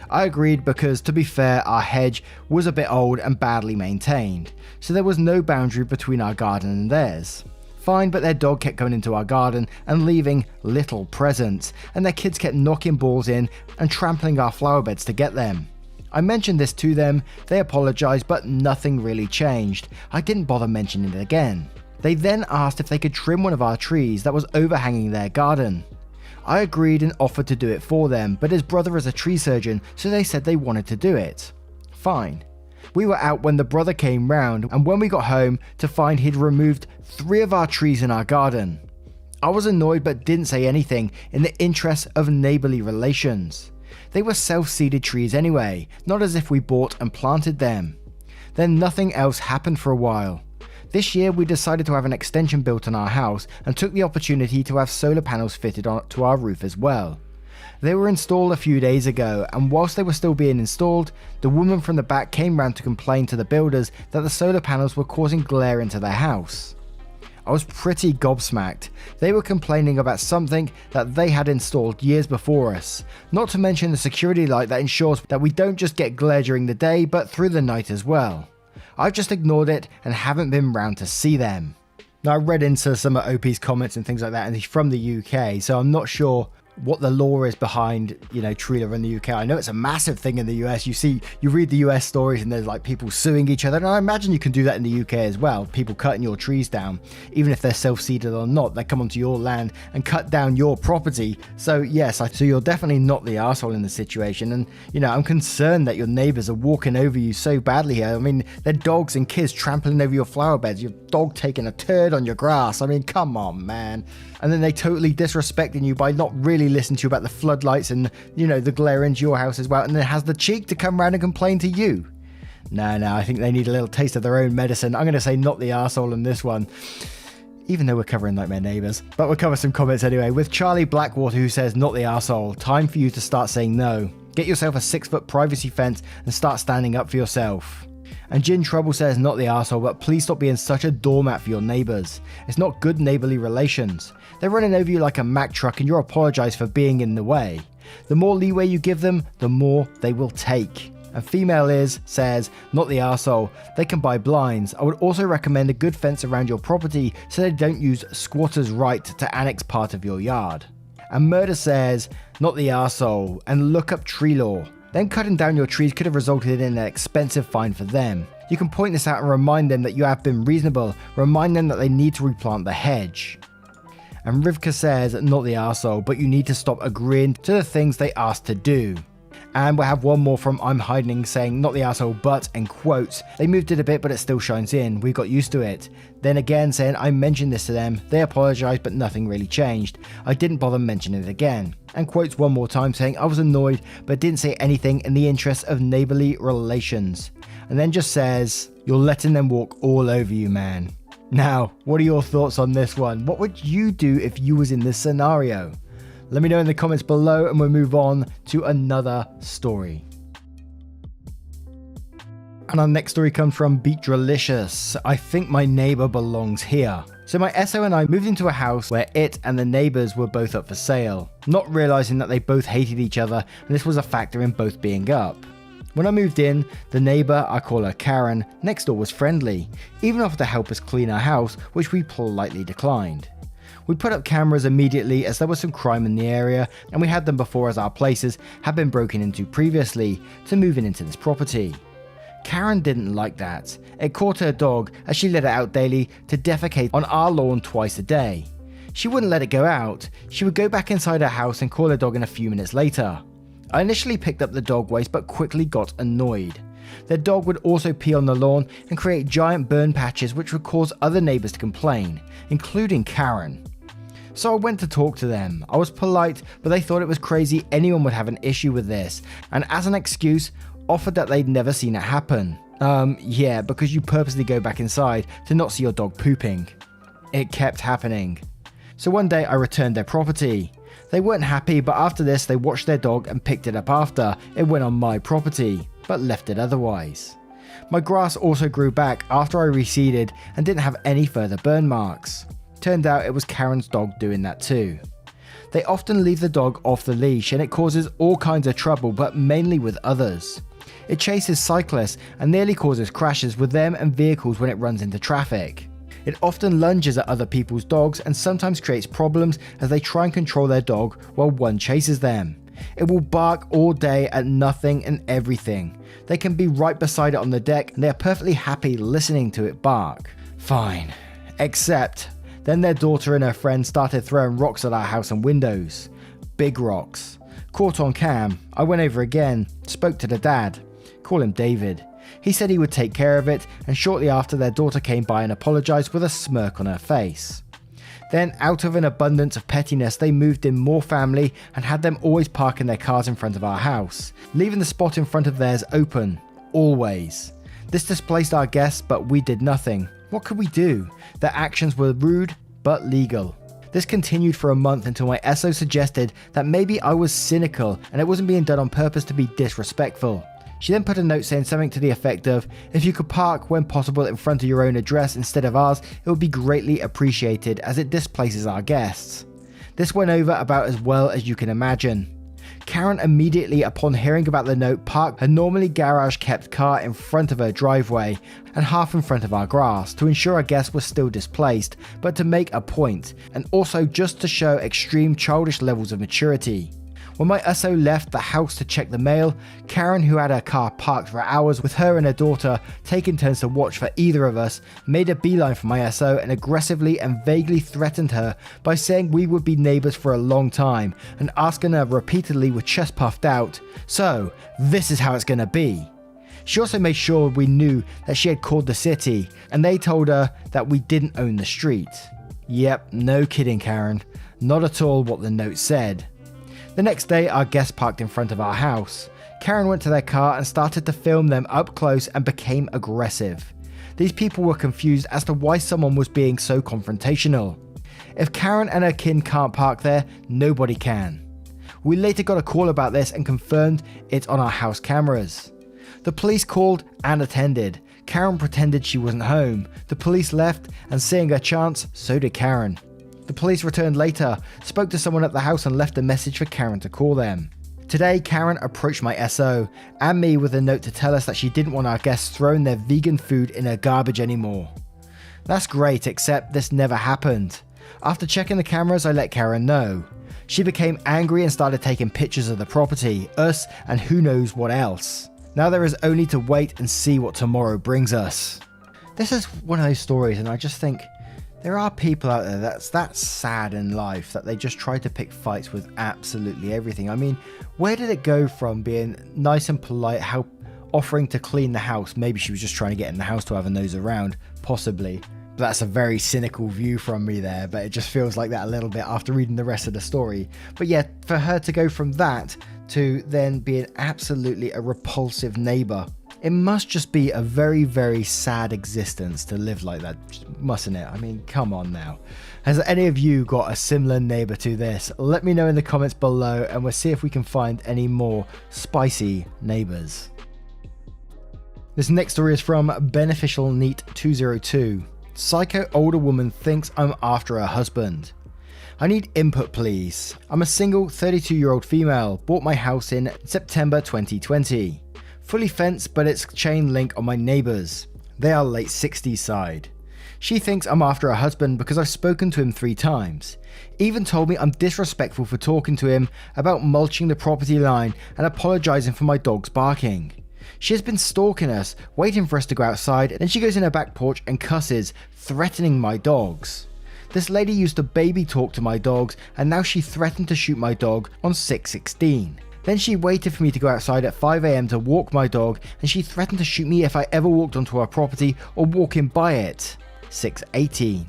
I agreed because, to be fair, our hedge was a bit old and badly maintained, so there was no boundary between our garden and theirs. Fine, but their dog kept coming into our garden and leaving little presents, and their kids kept knocking balls in and trampling our flower beds to get them. I mentioned this to them, they apologized, but nothing really changed. I didn't bother mentioning it again. They then asked if they could trim one of our trees that was overhanging their garden. I agreed and offered to do it for them, but his brother is a tree surgeon, so they said they wanted to do it. Fine. We were out when the brother came round, and when we got home to find he'd removed 3 of our trees in our garden. I was annoyed but didn't say anything in the interest of neighbourly relations. They were self-seeded trees anyway, not as if we bought and planted them. Then nothing else happened for a while. This year we decided to have an extension built on our house and took the opportunity to have solar panels fitted to our roof as well. They were installed a few days ago, and whilst they were still being installed, the woman from the back came round to complain to the builders that the solar panels were causing glare into their house. I was pretty gobsmacked. They were complaining about something that they had installed years before us, not to mention the security light that ensures that we don't just get glare during the day but through the night as well. I've just ignored it and haven't been round to see them. Now I read into some of OP's comments and things like that, and he's from the UK, so I'm not sure what the law is behind, tree law in the UK. I know it's a massive thing in the US. You read the US stories and there's like people suing each other, and I imagine you can do that in the UK as well. People cutting your trees down, even if they're self-seeded or not, they come onto your land and cut down your property. So yes, so you're definitely not the arsehole in the situation, and I'm concerned that your neighbours are walking over you so badly here. I mean, they're dogs and kids trampling over your flower beds, your dog taking a turd on your grass. I mean, come on, man. And then they totally disrespecting you by not really listening to you about the floodlights and, the glare into your house as well, and then has the cheek to come round and complain to you. No, I think they need a little taste of their own medicine. I'm going to say not the arsehole in this one, even though we're covering Nightmare Neighbours. But we'll cover some comments anyway, with Charlie Blackwater, who says, not the arsehole, time for you to start saying no. Get yourself a 6-foot privacy fence and start standing up for yourself. And Gin Trouble says, not the arsehole, but please stop being such a doormat for your neighbours. It's not good neighbourly relations. They're running over you like a Mack truck and you apologise for being in the way. The more leeway you give them, the more they will take. And Female Is says, not the arsehole, they can buy blinds. I would also recommend a good fence around your property so they don't use squatters' right to annex part of your yard. And Murder says, not the arsehole, and look up tree law. Them cutting down your trees could have resulted in an expensive fine for them. You can point this out and remind them that you have been reasonable. Remind them that they need to replant the hedge. And Rivka says, not the arsehole, but you need to stop agreeing to the things they ask to do. And we'll have one more from I'm Hiding saying, not the arsehole, but, in quotes, they moved it a bit but it still shines in, we got used to it. Then again saying, I mentioned this to them, they apologised but nothing really changed. I didn't bother mentioning it again. And quotes one more time saying, I was annoyed but didn't say anything in the interest of neighbourly relations. And then just says, you're letting them walk all over you, man. Now, what are your thoughts on this one? What would you do if you was in this scenario? Let me know in the comments below and we'll move on to another story. And our next story comes from Beatralicious. I think my neighbour belongs here. So my SO and I moved into a house where it and the neighbours were both up for sale, not realising that they both hated each other and this was a factor in both being up. When I moved in, the neighbour, I call her Karen, next door was friendly, even offered to help us clean our house, which we politely declined. We put up cameras immediately as there was some crime in the area, and we had them before as our places had been broken into previously to moving into this property. Karen didn't like that. It caught her dog as she let it out daily to defecate on our lawn twice a day. She wouldn't let it go out. She would go back inside her house and call her dog in a few minutes later. I initially picked up the dog waste but quickly got annoyed. Their dog would also pee on the lawn and create giant burn patches which would cause other neighbours to complain, including Karen. So I went to talk to them. I was polite, but they thought it was crazy anyone would have an issue with this, and as an excuse, offered that they'd never seen it happen. Yeah, because you purposely go back inside to not see your dog pooping. It kept happening. So one day I returned their property. They weren't happy, but after this they watched their dog and picked it up after it went on my property, but left it otherwise. My grass also grew back after I reseeded and didn't have any further burn marks. Turned out it was Karen's dog doing that too. They often leave the dog off the leash and it causes all kinds of trouble, but mainly with others. It chases cyclists and nearly causes crashes with them and vehicles when it runs into traffic. It often lunges at other people's dogs and sometimes creates problems as they try and control their dog while one chases them. It will bark all day at nothing and everything. They can be right beside it on the deck and they are perfectly happy listening to it bark. Fine. Except, then their daughter and her friend started throwing rocks at our house and windows. Big rocks. Caught on cam, I went over again, spoke to the dad. Call him David. He said he would take care of it, and shortly after their daughter came by and apologised with a smirk on her face. Then, out of an abundance of pettiness, they moved in more family and had them always parking their cars in front of our house, leaving the spot in front of theirs open. Always. This displaced our guests, but we did nothing. What could we do? Their actions were rude, but legal. This continued for a month until my SO suggested that maybe I was cynical and it wasn't being done on purpose to be disrespectful. She then put a note saying something to the effect of, if you could park when possible in front of your own address instead of ours, it would be greatly appreciated as it displaces our guests. This went over about as well as you can imagine. Karen immediately upon hearing about the note parked her normally garage kept car in front of her driveway and half in front of our grass to ensure our guests were still displaced, but to make a point, and also just to show extreme childish levels of maturity. When my SO left the house to check the mail, Karen, who had her car parked for hours with her and her daughter taking turns to watch for either of us, made a beeline for my SO and aggressively and vaguely threatened her by saying we would be neighbours for a long time and asking her repeatedly with chest puffed out, "So, this is how it's gonna be." She also made sure we knew that she had called the city and they told her that we didn't own the street. Yep, no kidding, Karen. Not at all what the note said. The next day, our guests parked in front of our house. Karen went to their car and started to film them up close and became aggressive. These people were confused as to why someone was being so confrontational. If Karen and her kin can't park there, nobody can. We later got a call about this and confirmed it on our house cameras. The police called and attended. Karen pretended she wasn't home. The police left and seeing a chance, so did Karen. The police returned later, spoke to someone at the house and left a message for Karen to call them. Today, Karen approached my SO and me with a note to tell us that she didn't want our guests throwing their vegan food in her garbage anymore. That's great, except this never happened. After checking the cameras, I let Karen know. She became angry and started taking pictures of the property, us, and who knows what else. Now there is only to wait and see what tomorrow brings us. This is one of those stories, and I just think, there are people out there that's that sad in life that they just try to pick fights with absolutely everything. I mean, where did it go from being nice and polite, how offering to clean the house? Maybe she was just trying to get in the house to have a nose around, possibly. But that's a very cynical view from me there, but it just feels like that a little bit after reading the rest of the story. But yeah, for her to go from that to then being absolutely a repulsive neighbour, it must just be a very, very sad existence to live like that, mustn't it? I mean, come on now. Has any of you got a similar neighbour to this? Let me know in the comments below and we'll see if we can find any more spicy neighbours. This next story is from Beneficial Neat 202. Psycho older woman thinks I'm after her husband. I need input please. I'm a single 32-year-old female, bought my house in September 2020. Fully fenced, but it's chain link on my neighbours. They are late 60s side. She thinks I'm after her husband because I've spoken to him 3 times. Even told me I'm disrespectful for talking to him about mulching the property line and apologising for my dog's barking. She has been stalking us, waiting for us to go outside, and then she goes in her back porch and cusses, threatening my dogs. This lady used to baby talk to my dogs and now she threatened to shoot my dog on 6/16. Then she waited for me to go outside at 5 AM to walk my dog and she threatened to shoot me if I ever walked onto her property or walking by it. 6/18.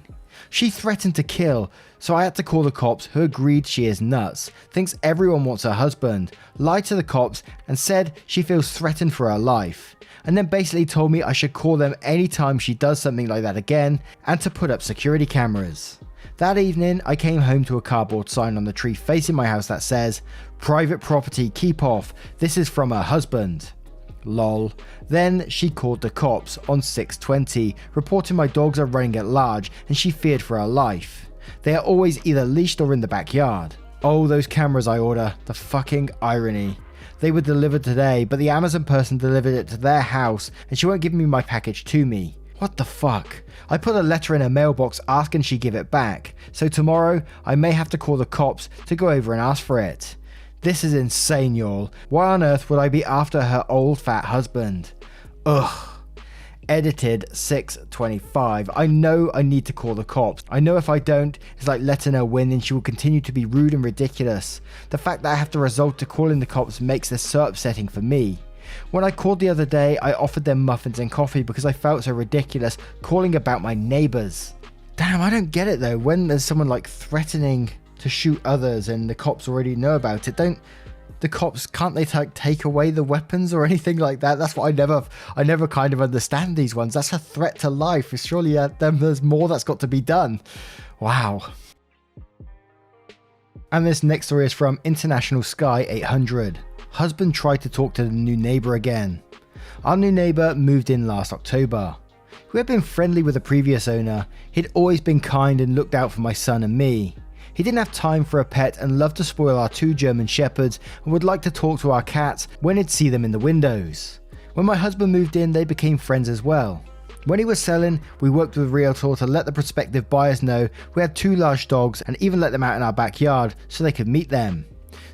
She threatened to kill, so I had to call the cops who agreed she is nuts, thinks everyone wants her husband, lied to the cops and said she feels threatened for her life, and then basically told me I should call them anytime she does something like that again and to put up security cameras. That evening, I came home to a cardboard sign on the tree facing my house that says, "Private property, keep off, this is from her husband." Lol. Then she called the cops on 6/20, reporting my dogs are running at large and she feared for her life. They are always either leashed or in the backyard. Oh, those cameras I order, the fucking irony. They were delivered today, but the Amazon person delivered it to their house and she won't give me my package to me. What the fuck? I put a letter in her mailbox asking she give it back, so tomorrow I may have to call the cops to go over and ask for it. This is insane, y'all. Why on earth would I be after her old fat husband? Ugh. Edited 6/25. I know I need to call the cops. I know if I don't, it's like letting her win and she will continue to be rude and ridiculous. The fact that I have to resort to calling the cops makes this so upsetting for me. When I called the other day, I offered them muffins and coffee because I felt so ridiculous calling about my neighbors. Damn, I don't get it though. When there's someone like threatening to shoot others and the cops already know about it, can't they take away the weapons or anything like that? That's what I never kind of understand these ones. That's a threat to life. Surely there's more that's got to be done. Wow. And this next story is from International Sky 800. Husband tried to talk to the new neighbor again. Our new neighbor moved in last October. We had been friendly with the previous owner. He'd always been kind and looked out for my son and me. He didn't have time for a pet and loved to spoil our 2 German shepherds and would like to talk to our cats when he'd see them in the windows. When my husband moved in, they became friends as well. When he was selling, we worked with a realtor to let the prospective buyers know we had 2 large dogs and even let them out in our backyard so they could meet them.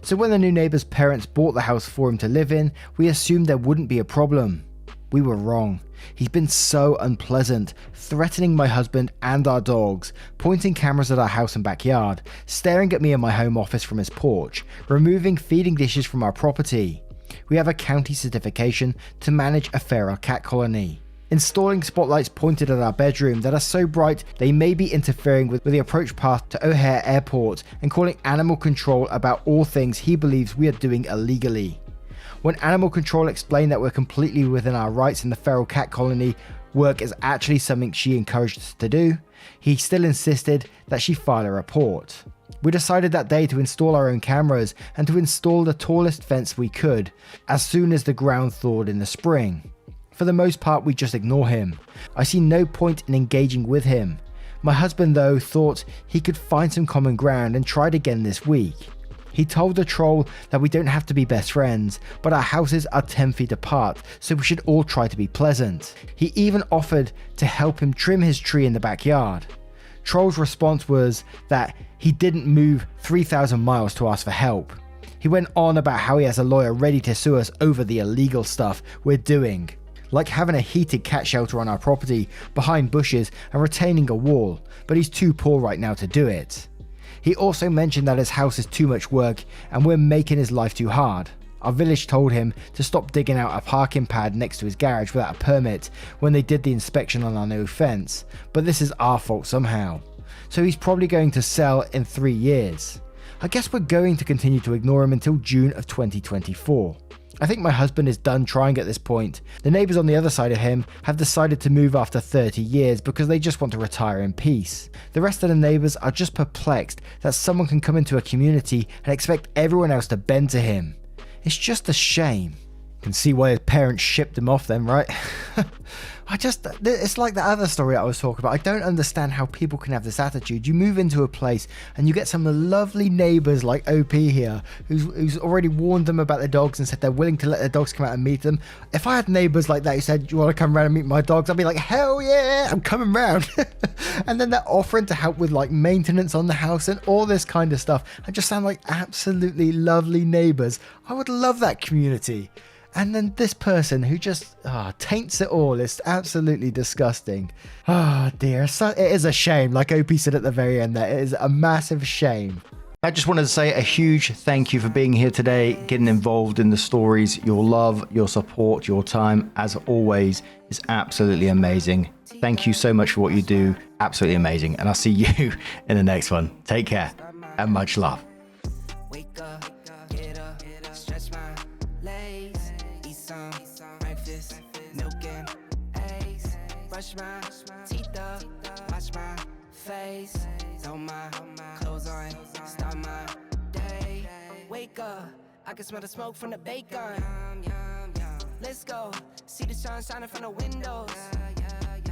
So when the new neighbor's parents bought the house for him to live in, we assumed there wouldn't be a problem. We were wrong. He's been so unpleasant, threatening my husband and our dogs, pointing cameras at our house and backyard, staring at me in my home office from his porch, removing feeding dishes from our property. We have a county certification to manage a feral cat colony. Installing spotlights pointed at our bedroom that are so bright they may be interfering with the approach path to O'Hare Airport, and calling animal control about all things he believes we are doing illegally. When animal control explained that we're completely within our rights in the feral cat colony, work is actually something she encouraged us to do, he still insisted that she file a report. We decided that day to install our own cameras and to install the tallest fence we could as soon as the ground thawed in the spring. For the most part, we just ignore him. I see no point in engaging with him. My husband though thought he could find some common ground and tried again this week. He told the troll that we don't have to be best friends, but our houses are 10 feet apart, so we should all try to be pleasant. He even offered to help him trim his tree in the backyard. Troll's response was that he didn't move 3,000 miles to ask for help. He went on about how he has a lawyer ready to sue us over the illegal stuff we're doing, like having a heated cat shelter on our property behind bushes and retaining a wall, but he's too poor right now to do it. He also mentioned that his house is too much work and we're making his life too hard. Our village told him to stop digging out a parking pad next to his garage without a permit when they did the inspection on our new fence, but this is our fault somehow. So he's probably going to sell in 3 years. I guess we're going to continue to ignore him until June of 2024. I think my husband is done trying at this point. The neighbours on the other side of him have decided to move after 30 years because they just want to retire in peace. The rest of the neighbours are just perplexed that someone can come into a community and expect everyone else to bend to him. It's just a shame. You can see why his parents shipped him off then, right? It's like the other story I was talking about. I don't understand how people can have this attitude. You move into a place and you get some lovely neighbours like OP here, who's already warned them about their dogs and said they're willing to let their dogs come out and meet them. If I had neighbours like that who said, "Do you want to come around and meet my dogs?" I'd be like, "Hell yeah, I'm coming round." And then they're offering to help with like maintenance on the house and all this kind of stuff. I just sound like absolutely lovely neighbours. I would love that community. And then this person who just taints it all. It's absolutely disgusting. Oh dear. So it is a shame. Like OP said at the very end there, it is a massive shame. I just wanted to say a huge thank you for being here today, getting involved in the stories. Your love, your support, your time, as always, is absolutely amazing. Thank you so much for what you do. Absolutely amazing. And I'll see you in the next one. Take care and much love. Wake up, get up, stretch my legs, eat some breakfast, milk and eggs, brush my teeth up, wash my face, throw my clothes on, start my day. Wake up, I can smell the smoke from the bacon. Let's go, see the sun shining from the windows.